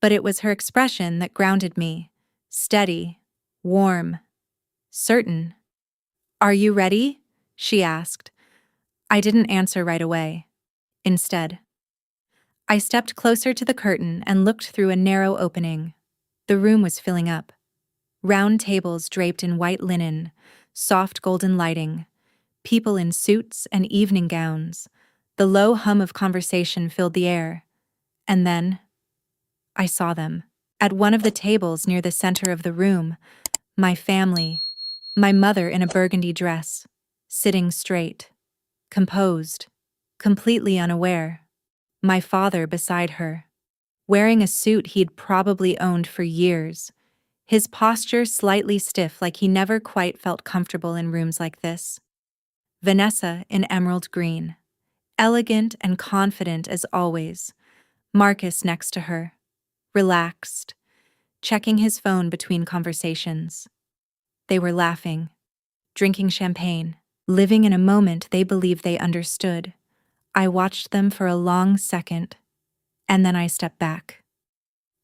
but it was her expression that grounded me, steady, warm, certain. "Are you ready?" she asked. I didn't answer right away. Instead, I stepped closer to the curtain and looked through a narrow opening. The room was filling up. Round tables draped in white linen, soft golden lighting, people in suits and evening gowns. The low hum of conversation filled the air. And then, I saw them. At one of the tables near the center of the room, my family, my mother in a burgundy dress, sitting straight, composed, completely unaware. My father beside her, wearing a suit he'd probably owned for years, his posture slightly stiff like he never quite felt comfortable in rooms like this. Vanessa in emerald green, elegant and confident as always. Marcus next to her, relaxed, checking his phone between conversations. They were laughing, drinking champagne, living in a moment they believed they understood. I watched them for a long second, and then I stepped back.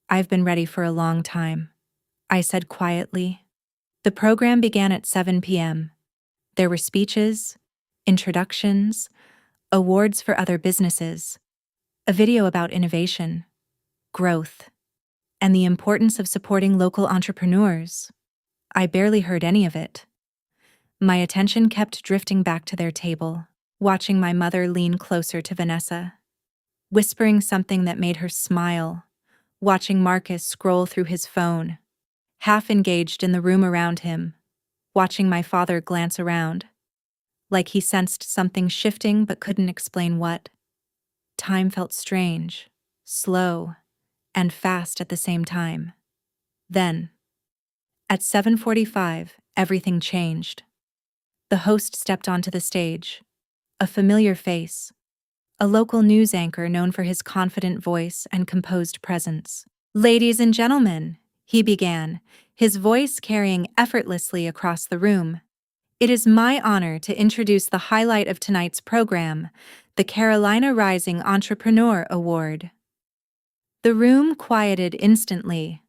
"I've been ready for a long time," I said quietly. The program began at 7 p.m. There were speeches, introductions, awards for other businesses, a video about innovation, growth, and the importance of supporting local entrepreneurs. I barely heard any of it. My attention kept drifting back to their table, watching my mother lean closer to Vanessa, whispering something that made her smile, watching Marcus scroll through his phone, half engaged in the room around him, watching my father glance around, like he sensed something shifting but couldn't explain what. Time felt strange, slow, and fast at the same time. Then, at 7:45, everything changed. The host stepped onto the stage, a familiar face, a local news anchor known for his confident voice and composed presence. "Ladies and gentlemen," he began, his voice carrying effortlessly across the room, "it is my honor to introduce the highlight of tonight's program, the Carolina Rising Entrepreneur Award." The room quieted instantly.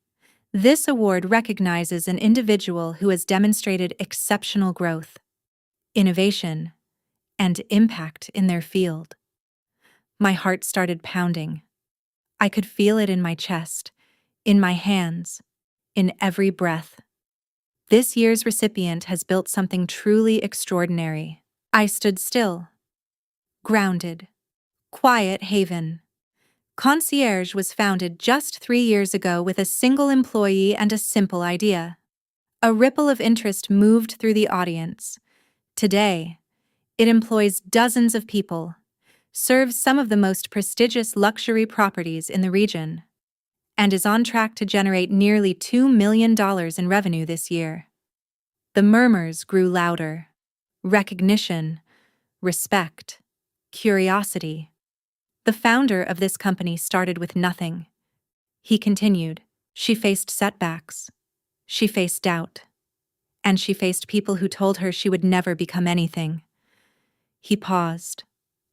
This award recognizes an individual who has demonstrated exceptional growth, innovation, and impact in their field. My heart started pounding. I could feel it in my chest, in my hands, in every breath. This year's recipient has built something truly extraordinary. I stood still, grounded, quiet haven. Concierge was founded just 3 years ago with a single employee and a simple idea. A ripple of interest moved through the audience. Today, it employs dozens of people, serves some of the most prestigious luxury properties in the region, and is on track to generate nearly $2 million in revenue this year. The murmurs grew louder. Recognition, respect, curiosity. The founder of this company started with nothing. He continued. She faced setbacks. She faced doubt. And she faced people who told her she would never become anything. He paused,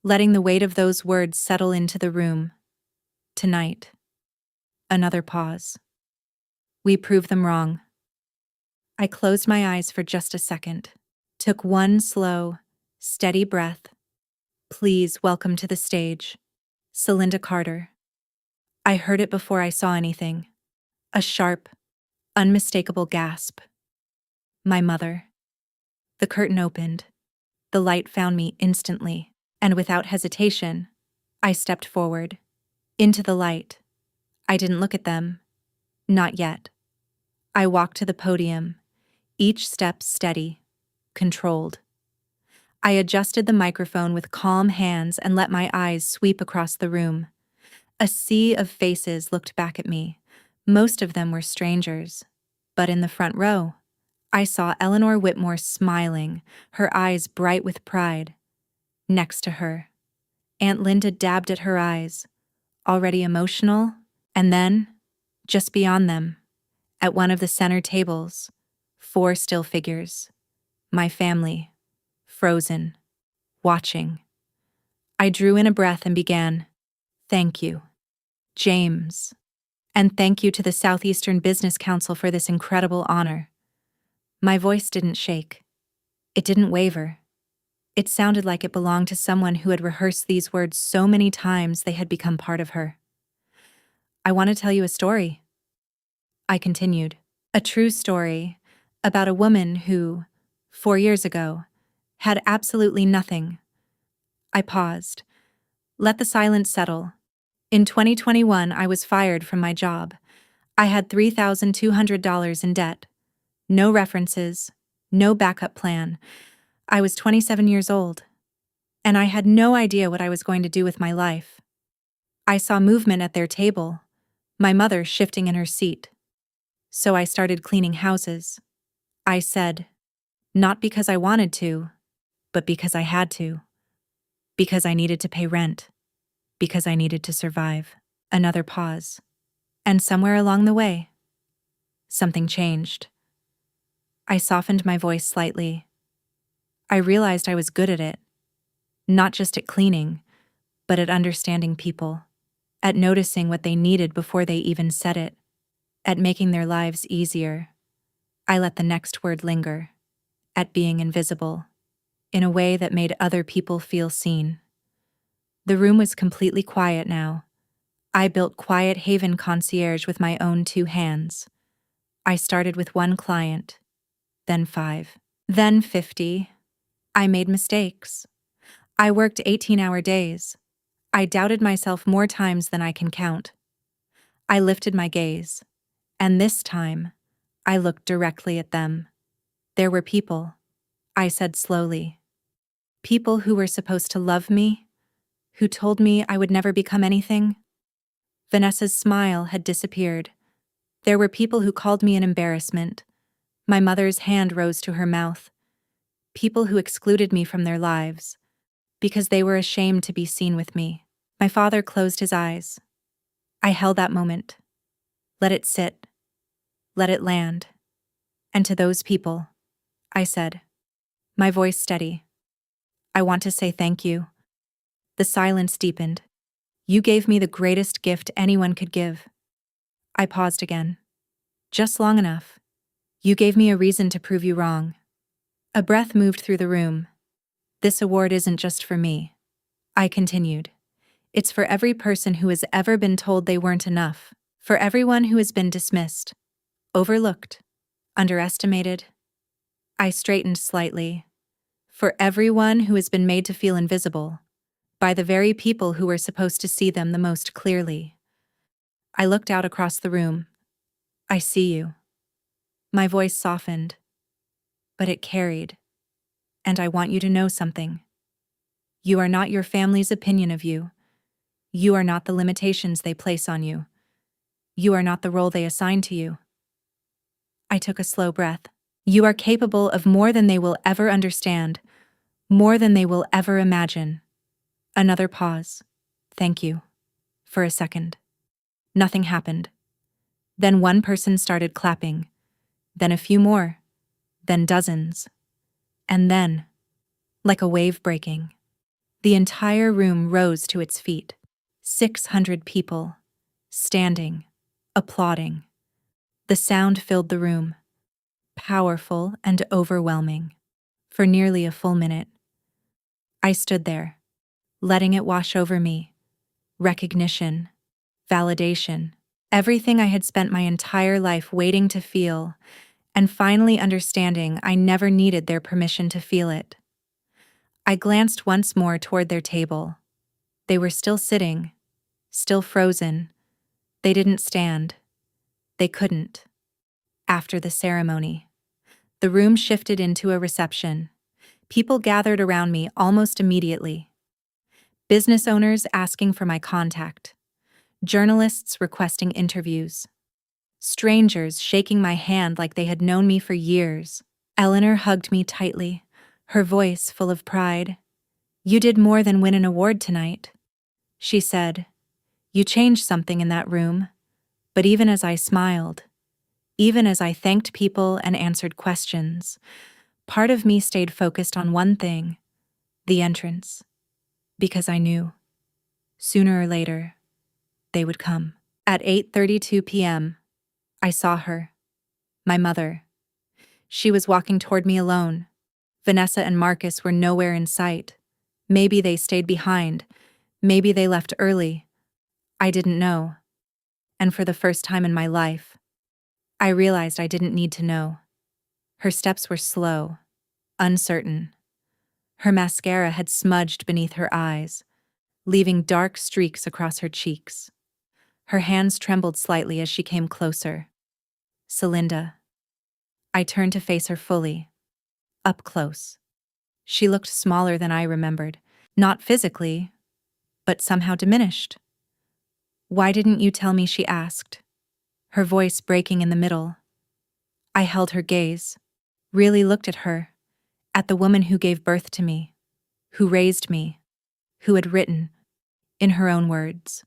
letting the weight of those words settle into the room. Tonight. Another pause. We prove them wrong. I closed my eyes for just a second, took one slow, steady breath. Please welcome to the stage, Celinda Carter. I heard it before I saw anything. A sharp, unmistakable gasp. My mother. The curtain opened. The light found me instantly, and without hesitation, I stepped forward, into the light. I didn't look at them. Not yet. I walked to the podium, each step steady, controlled. I adjusted the microphone with calm hands and let my eyes sweep across the room. A sea of faces looked back at me. Most of them were strangers. But in the front row, I saw Eleanor Whitmore smiling, her eyes bright with pride. Next to her, Aunt Linda dabbed at her eyes, already emotional, and then, just beyond them, at one of the center tables, 4 still figures. My family, frozen, watching. I drew in a breath and began. Thank you, James. And thank you to the Southeastern Business Council for this incredible honor. My voice didn't shake. It didn't waver. It sounded like it belonged to someone who had rehearsed these words so many times they had become part of her. "I want to tell you a story," I continued. "A true story about a woman who, 4 years ago, had absolutely nothing." I paused. Let the silence settle. In 2021, I was fired from my job. I had $3,200 in debt. No references, no backup plan. I was 27 years old, and I had no idea what I was going to do with my life. I saw movement at their table, my mother shifting in her seat. So I started cleaning houses. I said, not because I wanted to, but because I had to. Because I needed to pay rent. Because I needed to survive. Another pause. And somewhere along the way, something changed. I softened my voice slightly. I realized I was good at it. Not just at cleaning, but at understanding people. At noticing what they needed before they even said it. At making their lives easier. I let the next word linger. At being invisible. In a way that made other people feel seen. The room was completely quiet now. I built Quiet Haven Concierge with my own 2 hands. I started with 1 client, then 5, then 50. I made mistakes. I worked 18-hour days. I doubted myself more times than I can count. I lifted my gaze, and this time, I looked directly at them. There were people, I said slowly. People who were supposed to love me, who told me I would never become anything. Vanessa's smile had disappeared. There were people who called me an embarrassment. My mother's hand rose to her mouth. People who excluded me from their lives, because they were ashamed to be seen with me. My father closed his eyes. I held that moment. Let it sit. Let it land. And to those people, I said, my voice steady, I want to say thank you. The silence deepened. You gave me the greatest gift anyone could give. I paused again. Just long enough. You gave me a reason to prove you wrong. A breath moved through the room. This award isn't just for me. I continued. It's for every person who has ever been told they weren't enough. For everyone who has been dismissed, overlooked, underestimated. I straightened slightly. For everyone who has been made to feel invisible, by the very people who were supposed to see them the most clearly. I looked out across the room. I see you. My voice softened, but it carried. And I want you to know something. You are not your family's opinion of you. You are not the limitations they place on you. You are not the role they assign to you. I took a slow breath. You are capable of more than they will ever understand, more than they will ever imagine. Another pause. Thank you. For a second. Nothing happened. Then one person started clapping. Then a few more. Then dozens. And then, like a wave breaking, the entire room rose to its feet. 600 people, standing, applauding. The sound filled the room, powerful and overwhelming. For nearly a full minute, I stood there, letting it wash over me. Recognition, validation, everything I had spent my entire life waiting to feel, and finally understanding I never needed their permission to feel it. I glanced once more toward their table. They were still sitting, still frozen. They didn't stand. They couldn't. After the ceremony, the room shifted into a reception. People gathered around me almost immediately. Business owners asking for my contact. Journalists requesting interviews. Strangers shaking my hand like they had known me for years. Eleanor hugged me tightly, her voice full of pride. You did more than win an award tonight, she said. You changed something in that room. But even as I smiled, even as I thanked people and answered questions, part of me stayed focused on one thing, the entrance. Because I knew, sooner or later, they would come. At 8:32 p.m., I saw her, my mother. She was walking toward me alone, Vanessa and Marcus were nowhere in sight. Maybe they stayed behind. Maybe they left early. I didn't know. And for the first time in my life, I realized I didn't need to know. Her steps were slow, uncertain. Her mascara had smudged beneath her eyes, leaving dark streaks across her cheeks. Her hands trembled slightly as she came closer. Celinda. I turned to face her fully, up close. She looked smaller than I remembered, not physically, but somehow diminished. Why didn't you tell me? She asked, her voice breaking in the middle. I held her gaze, really looked at her, at the woman who gave birth to me, who raised me, who had written, in her own words,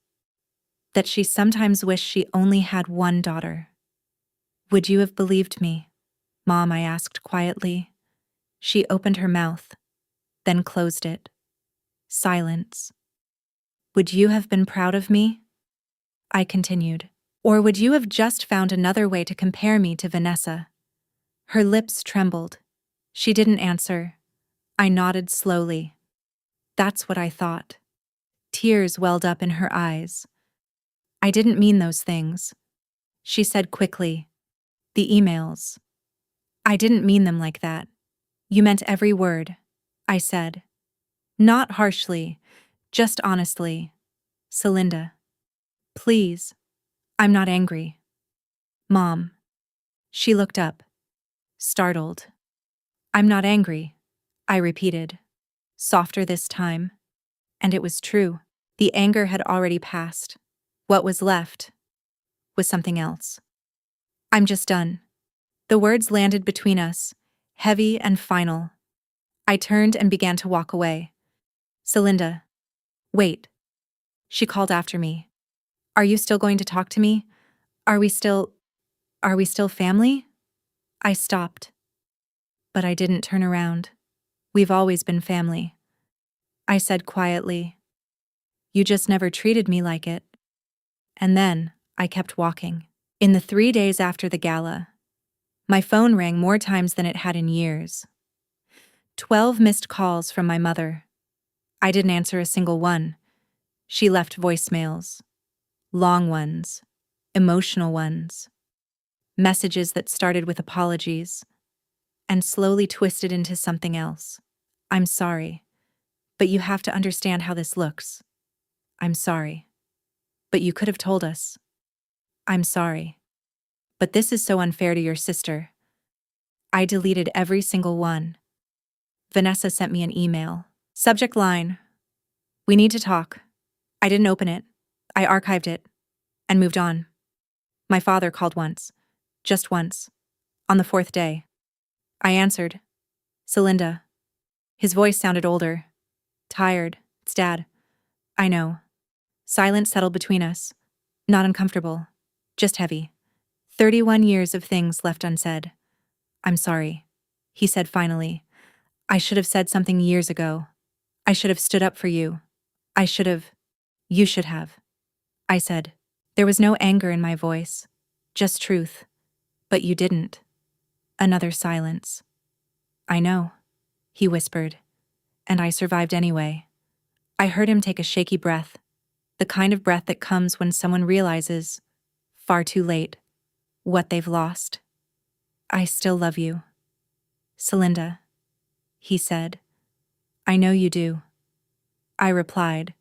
that she sometimes wished she only had one daughter. Would you have believed me, Mom? I asked quietly. She opened her mouth, then closed it. Silence. Would you have been proud of me? I continued. Or would you have just found another way to compare me to Vanessa? Her lips trembled. She didn't answer. I nodded slowly. That's what I thought. Tears welled up in her eyes. I didn't mean those things, she said quickly. The emails. I didn't mean them like that. You meant every word, I said. Not harshly, just honestly. Celinda. Please. I'm not angry. Mom. She looked up, startled. I'm not angry, I repeated, softer this time. And it was true. The anger had already passed. What was left was something else. I'm just done. The words landed between us, heavy and final. I turned and began to walk away. Celinda. Wait. She called after me. Are you still going to talk to me? Are we still family? I stopped. But I didn't turn around. We've always been family, I said quietly. You just never treated me like it. And then I kept walking. In the 3 days after the gala, my phone rang more times than it had in years. 12 missed calls from my mother. I didn't answer a single one. She left voicemails. Long ones. Emotional ones. Messages that started with apologies and slowly twisted into something else. I'm sorry, but you have to understand how this looks. I'm sorry, but you could have told us. I'm sorry, but this is so unfair to your sister. I deleted every single one. Vanessa sent me an email. Subject line: we need to talk. I didn't open it. I archived it and moved on. My father called once, just once, on the 4th day. I answered. Celinda. His voice sounded older. Tired. It's Dad. I know. Silence settled between us. Not uncomfortable. Just heavy. 31 years of things left unsaid. I'm sorry, he said finally. I should have said something years ago. I should have stood up for you. You should have. I said. There was no anger in my voice. Just truth. But you didn't. Another silence. I know, he whispered. And I survived anyway. I heard him take a shaky breath. The kind of breath that comes when someone realizes, far too late, what they've lost. I still love you. Celinda, he said. I know you do. I replied,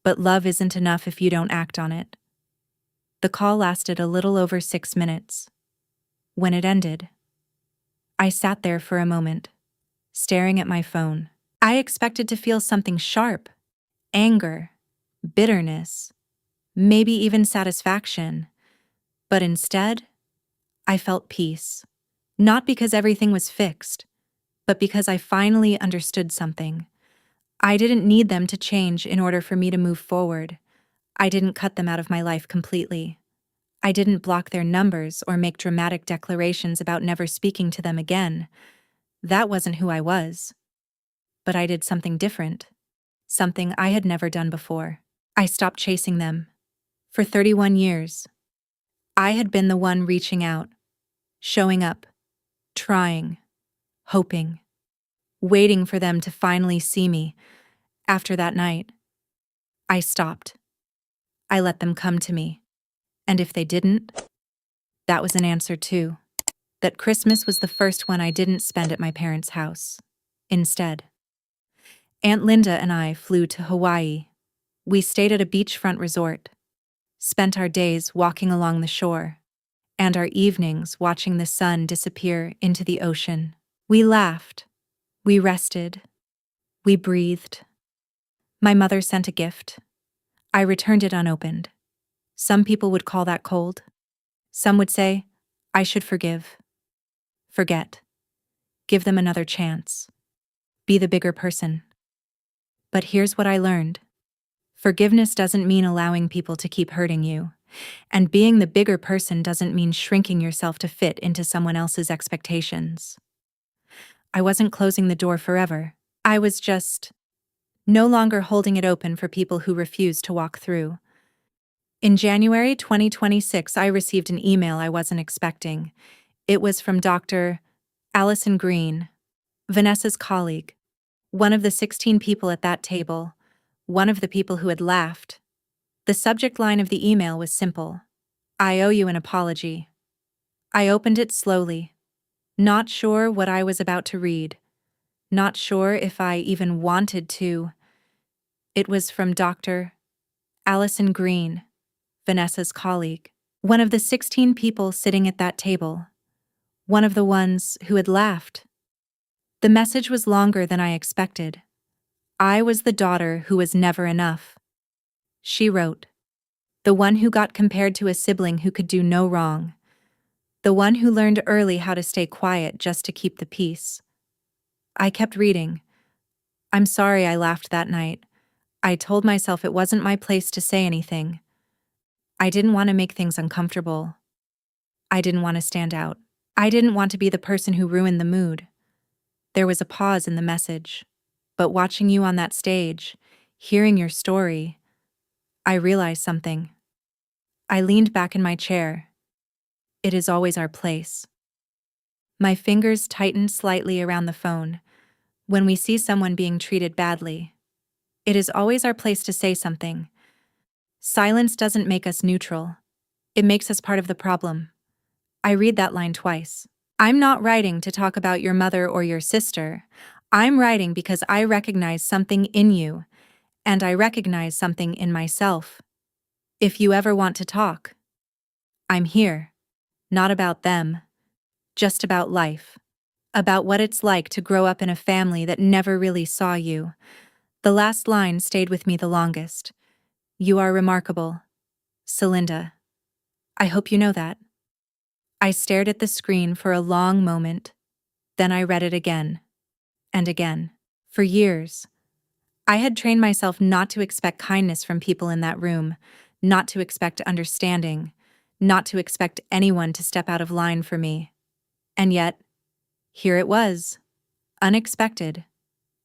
but love isn't enough if you don't act on it. The call lasted a little over 6 minutes. When it ended, I sat there for a moment, staring at my phone. I expected to feel something sharp, anger, bitterness, maybe even satisfaction, but instead, I felt peace. Not because everything was fixed, but because I finally understood something. I didn't need them to change in order for me to move forward. I didn't cut them out of my life completely. I didn't block their numbers or make dramatic declarations about never speaking to them again. That wasn't who I was. But I did something different. Something I had never done before. I stopped chasing them. For 31 years, I had been the one reaching out, showing up, trying, hoping. waiting for them to finally see me. After that night, I stopped. I let them come to me. And if they didn't, that was an answer too. That Christmas was the first one I didn't spend at my parents' house. Instead, Aunt Linda and I flew to Hawaii. We stayed at a beachfront resort, spent our days walking along the shore, and our evenings watching the sun disappear into the ocean. We laughed, we rested, we breathed. My mother sent a gift. I returned it unopened. Some people would call that cold. Some would say, I should forgive. Forget. Give them another chance. Be the bigger person. But here's what I learned. Forgiveness doesn't mean allowing people to keep hurting you. And being the bigger person doesn't mean shrinking yourself to fit into someone else's expectations. I wasn't closing the door forever. I was just no longer holding it open for people who refused to walk through. In January 2026, I received an email I wasn't expecting. It was from Dr. Allison Green, Vanessa's colleague, one of the 16 people at that table, one of the people who had laughed. The subject line of the email was simple. I owe you an apology. I opened it slowly, not sure what I was about to read, not sure if I even wanted to. It was from Dr. Allison Green, Vanessa's colleague, one of the 16 people sitting at that table, one of the ones who had laughed. The message was longer than I expected. I was the daughter who was never enough. She wrote, the one who got compared to a sibling who could do no wrong, the one who learned early how to stay quiet just to keep the peace. I kept reading. I'm sorry I laughed that night. I told myself it wasn't my place to say anything. I didn't want to make things uncomfortable. I didn't want to stand out. I didn't want to be the person who ruined the mood. There was a pause in the message, but watching you on that stage, hearing your story, I realized something. I leaned back in my chair. It is always our place. My fingers tightened slightly around the phone. When we see someone being treated badly, it is always our place to say something. Silence doesn't make us neutral. It makes us part of the problem. I read that line twice. I'm not writing to talk about your mother or your sister. I'm writing because I recognize something in you, and I recognize something in myself. If you ever want to talk, I'm here. Not about them, just about life. About what it's like to grow up in a family that never really saw you. The last line stayed with me the longest. You are remarkable, Celinda. I hope you know that. I stared at the screen for a long moment. Then I read it again. And again. For years, I had trained myself not to expect kindness from people in that room, not to expect understanding, not to expect anyone to step out of line for me. And yet, here it was. Unexpected,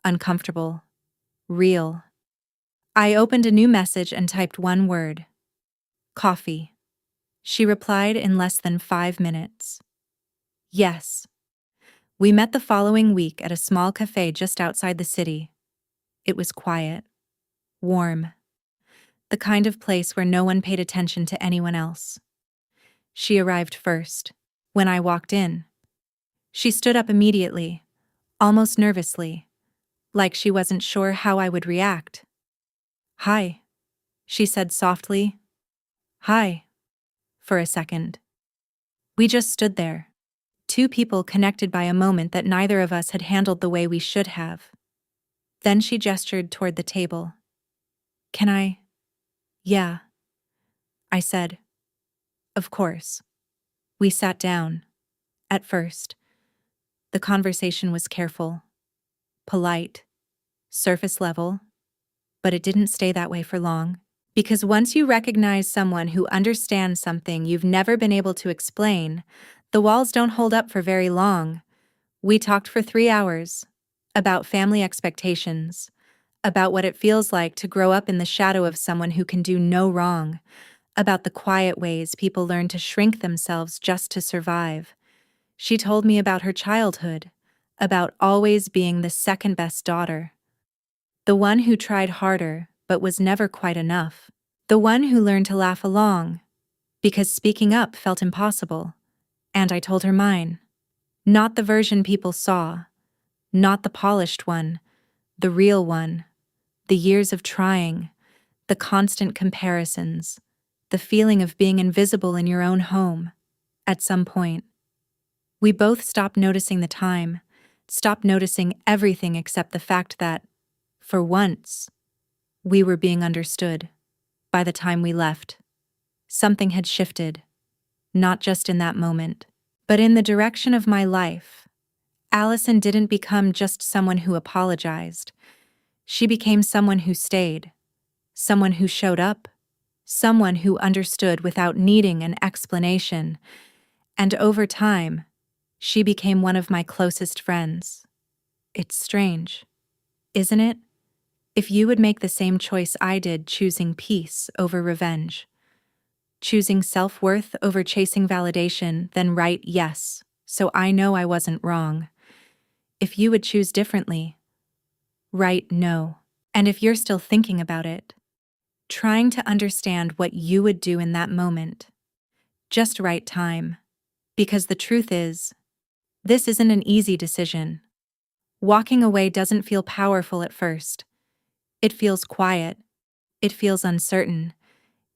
uncomfortable, real. I opened a new message and typed one word. Coffee. She replied in less than 5 minutes. Yes. We met the following week at a small cafe just outside the city. It was quiet, warm, the kind of place where no one paid attention to anyone else. She arrived first. When I walked in, she stood up immediately, almost nervously, like she wasn't sure how I would react. Hi, she said softly. Hi. For a second. We just stood there. Two people connected by a moment that neither of us had handled the way we should have. Then she gestured toward the table. Can I? Yeah. I said. Of course. We sat down. At first, the conversation was careful, polite, surface level, but it didn't stay that way for long. Because once you recognize someone who understands something you've never been able to explain, the walls don't hold up for very long. We talked for 3 hours. About family expectations. About what it feels like to grow up in the shadow of someone who can do no wrong. About the quiet ways people learn to shrink themselves just to survive. She told me about her childhood. about always being the second best daughter, the one who tried harder but was never quite enough, the one who learned to laugh along because speaking up felt impossible. And I told her mine. Not the version people saw, not the polished one, the real one, the years of trying, the constant comparisons, the feeling of being invisible in your own home. At some point, we both stopped noticing the time, stopped noticing everything except the fact that, for once, we were being understood. By the time we left, something had shifted, not just in that moment, but in the direction of my life. Allison didn't become just someone who apologized. She became someone who stayed, someone who showed up, someone who understood without needing an explanation. And over time, she became one of my closest friends. It's strange, isn't it? If you would make the same choice I did, choosing peace over revenge, choosing self-worth over chasing validation, then write yes, so I know I wasn't wrong. If you would choose differently, write no. And if you're still thinking about it, trying to understand what you would do in that moment, just write time. Because the truth is, this isn't an easy decision. Walking away doesn't feel powerful at first. It feels quiet. It feels uncertain.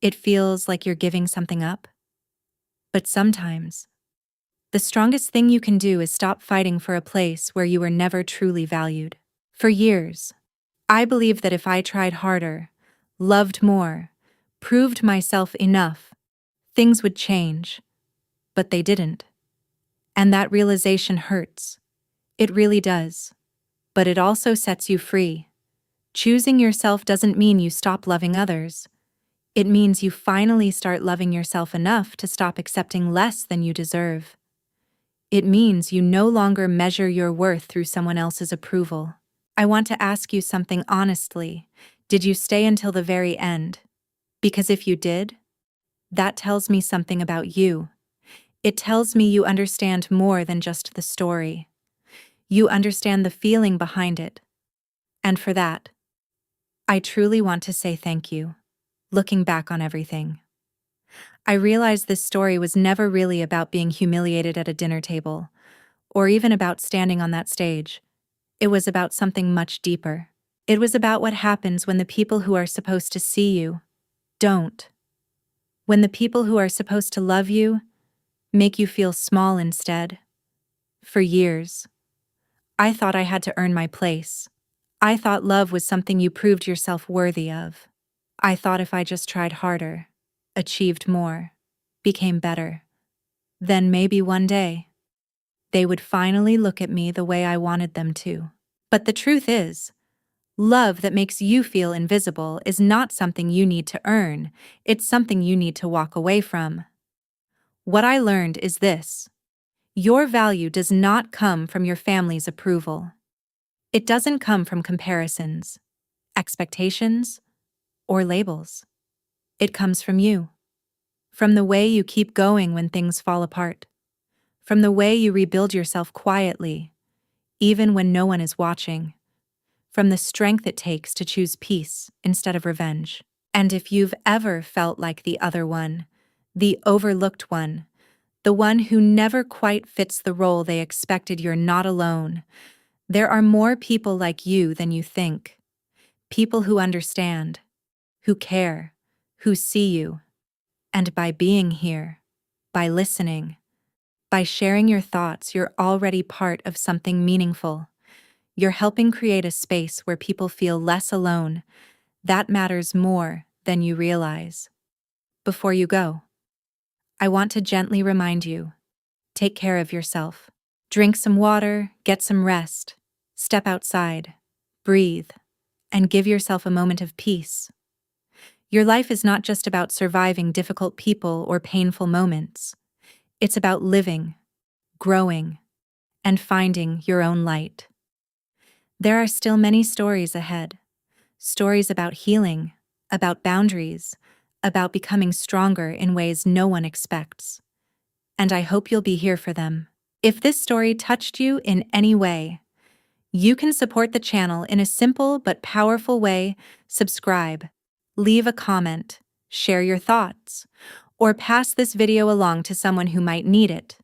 It feels like you're giving something up. But sometimes, the strongest thing you can do is stop fighting for a place where you were never truly valued. For years, I believed that if I tried harder, loved more, proved myself enough, things would change. But they didn't. And that realization hurts. It really does. But it also sets you free. Choosing yourself doesn't mean you stop loving others. It means you finally start loving yourself enough to stop accepting less than you deserve. It means you no longer measure your worth through someone else's approval. I want to ask you something honestly. Did you stay until the very end? Because if you did, that tells me something about you. It tells me you understand more than just the story. You understand the feeling behind it. And for that, I truly want to say thank you. Looking back on everything, I realized this story was never really about being humiliated at a dinner table, or even about standing on that stage. It was about something much deeper. It was about what happens when the people who are supposed to see you don't. When the people who are supposed to love you make you feel small instead. For years, I thought I had to earn my place. I thought love was something you proved yourself worthy of. I thought if I just tried harder, achieved more, became better, then maybe one day, they would finally look at me the way I wanted them to. But the truth is, love that makes you feel invisible is not something you need to earn, it's something you need to walk away from. What I learned is this: your value does not come from your family's approval. It doesn't come from comparisons, expectations, or labels. It comes from you. From the way you keep going when things fall apart. From the way you rebuild yourself quietly, even when no one is watching. From the strength it takes to choose peace instead of revenge. And if you've ever felt like the other one, the overlooked one, the one who never quite fits the role they expected, you're not alone. There are more people like you than you think. People who understand, who care, who see you. And by being here, by listening, by sharing your thoughts, you're already part of something meaningful. You're helping create a space where people feel less alone. That matters more than you realize. Before you go, I want to gently remind you, take care of yourself. Drink some water, get some rest, step outside, breathe, and give yourself a moment of peace. Your life is not just about surviving difficult people or painful moments. It's about living, growing, and finding your own light. There are still many stories ahead. Stories about healing, about boundaries, about becoming stronger in ways no one expects. And I hope you'll be here for them. If this story touched you in any way, you can support the channel in a simple but powerful way. Subscribe, leave a comment, share your thoughts, or pass this video along to someone who might need it.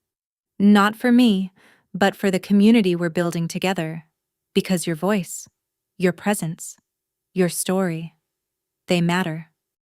Not for me, but for the community we're building together. Because your voice, your presence, your story, they matter.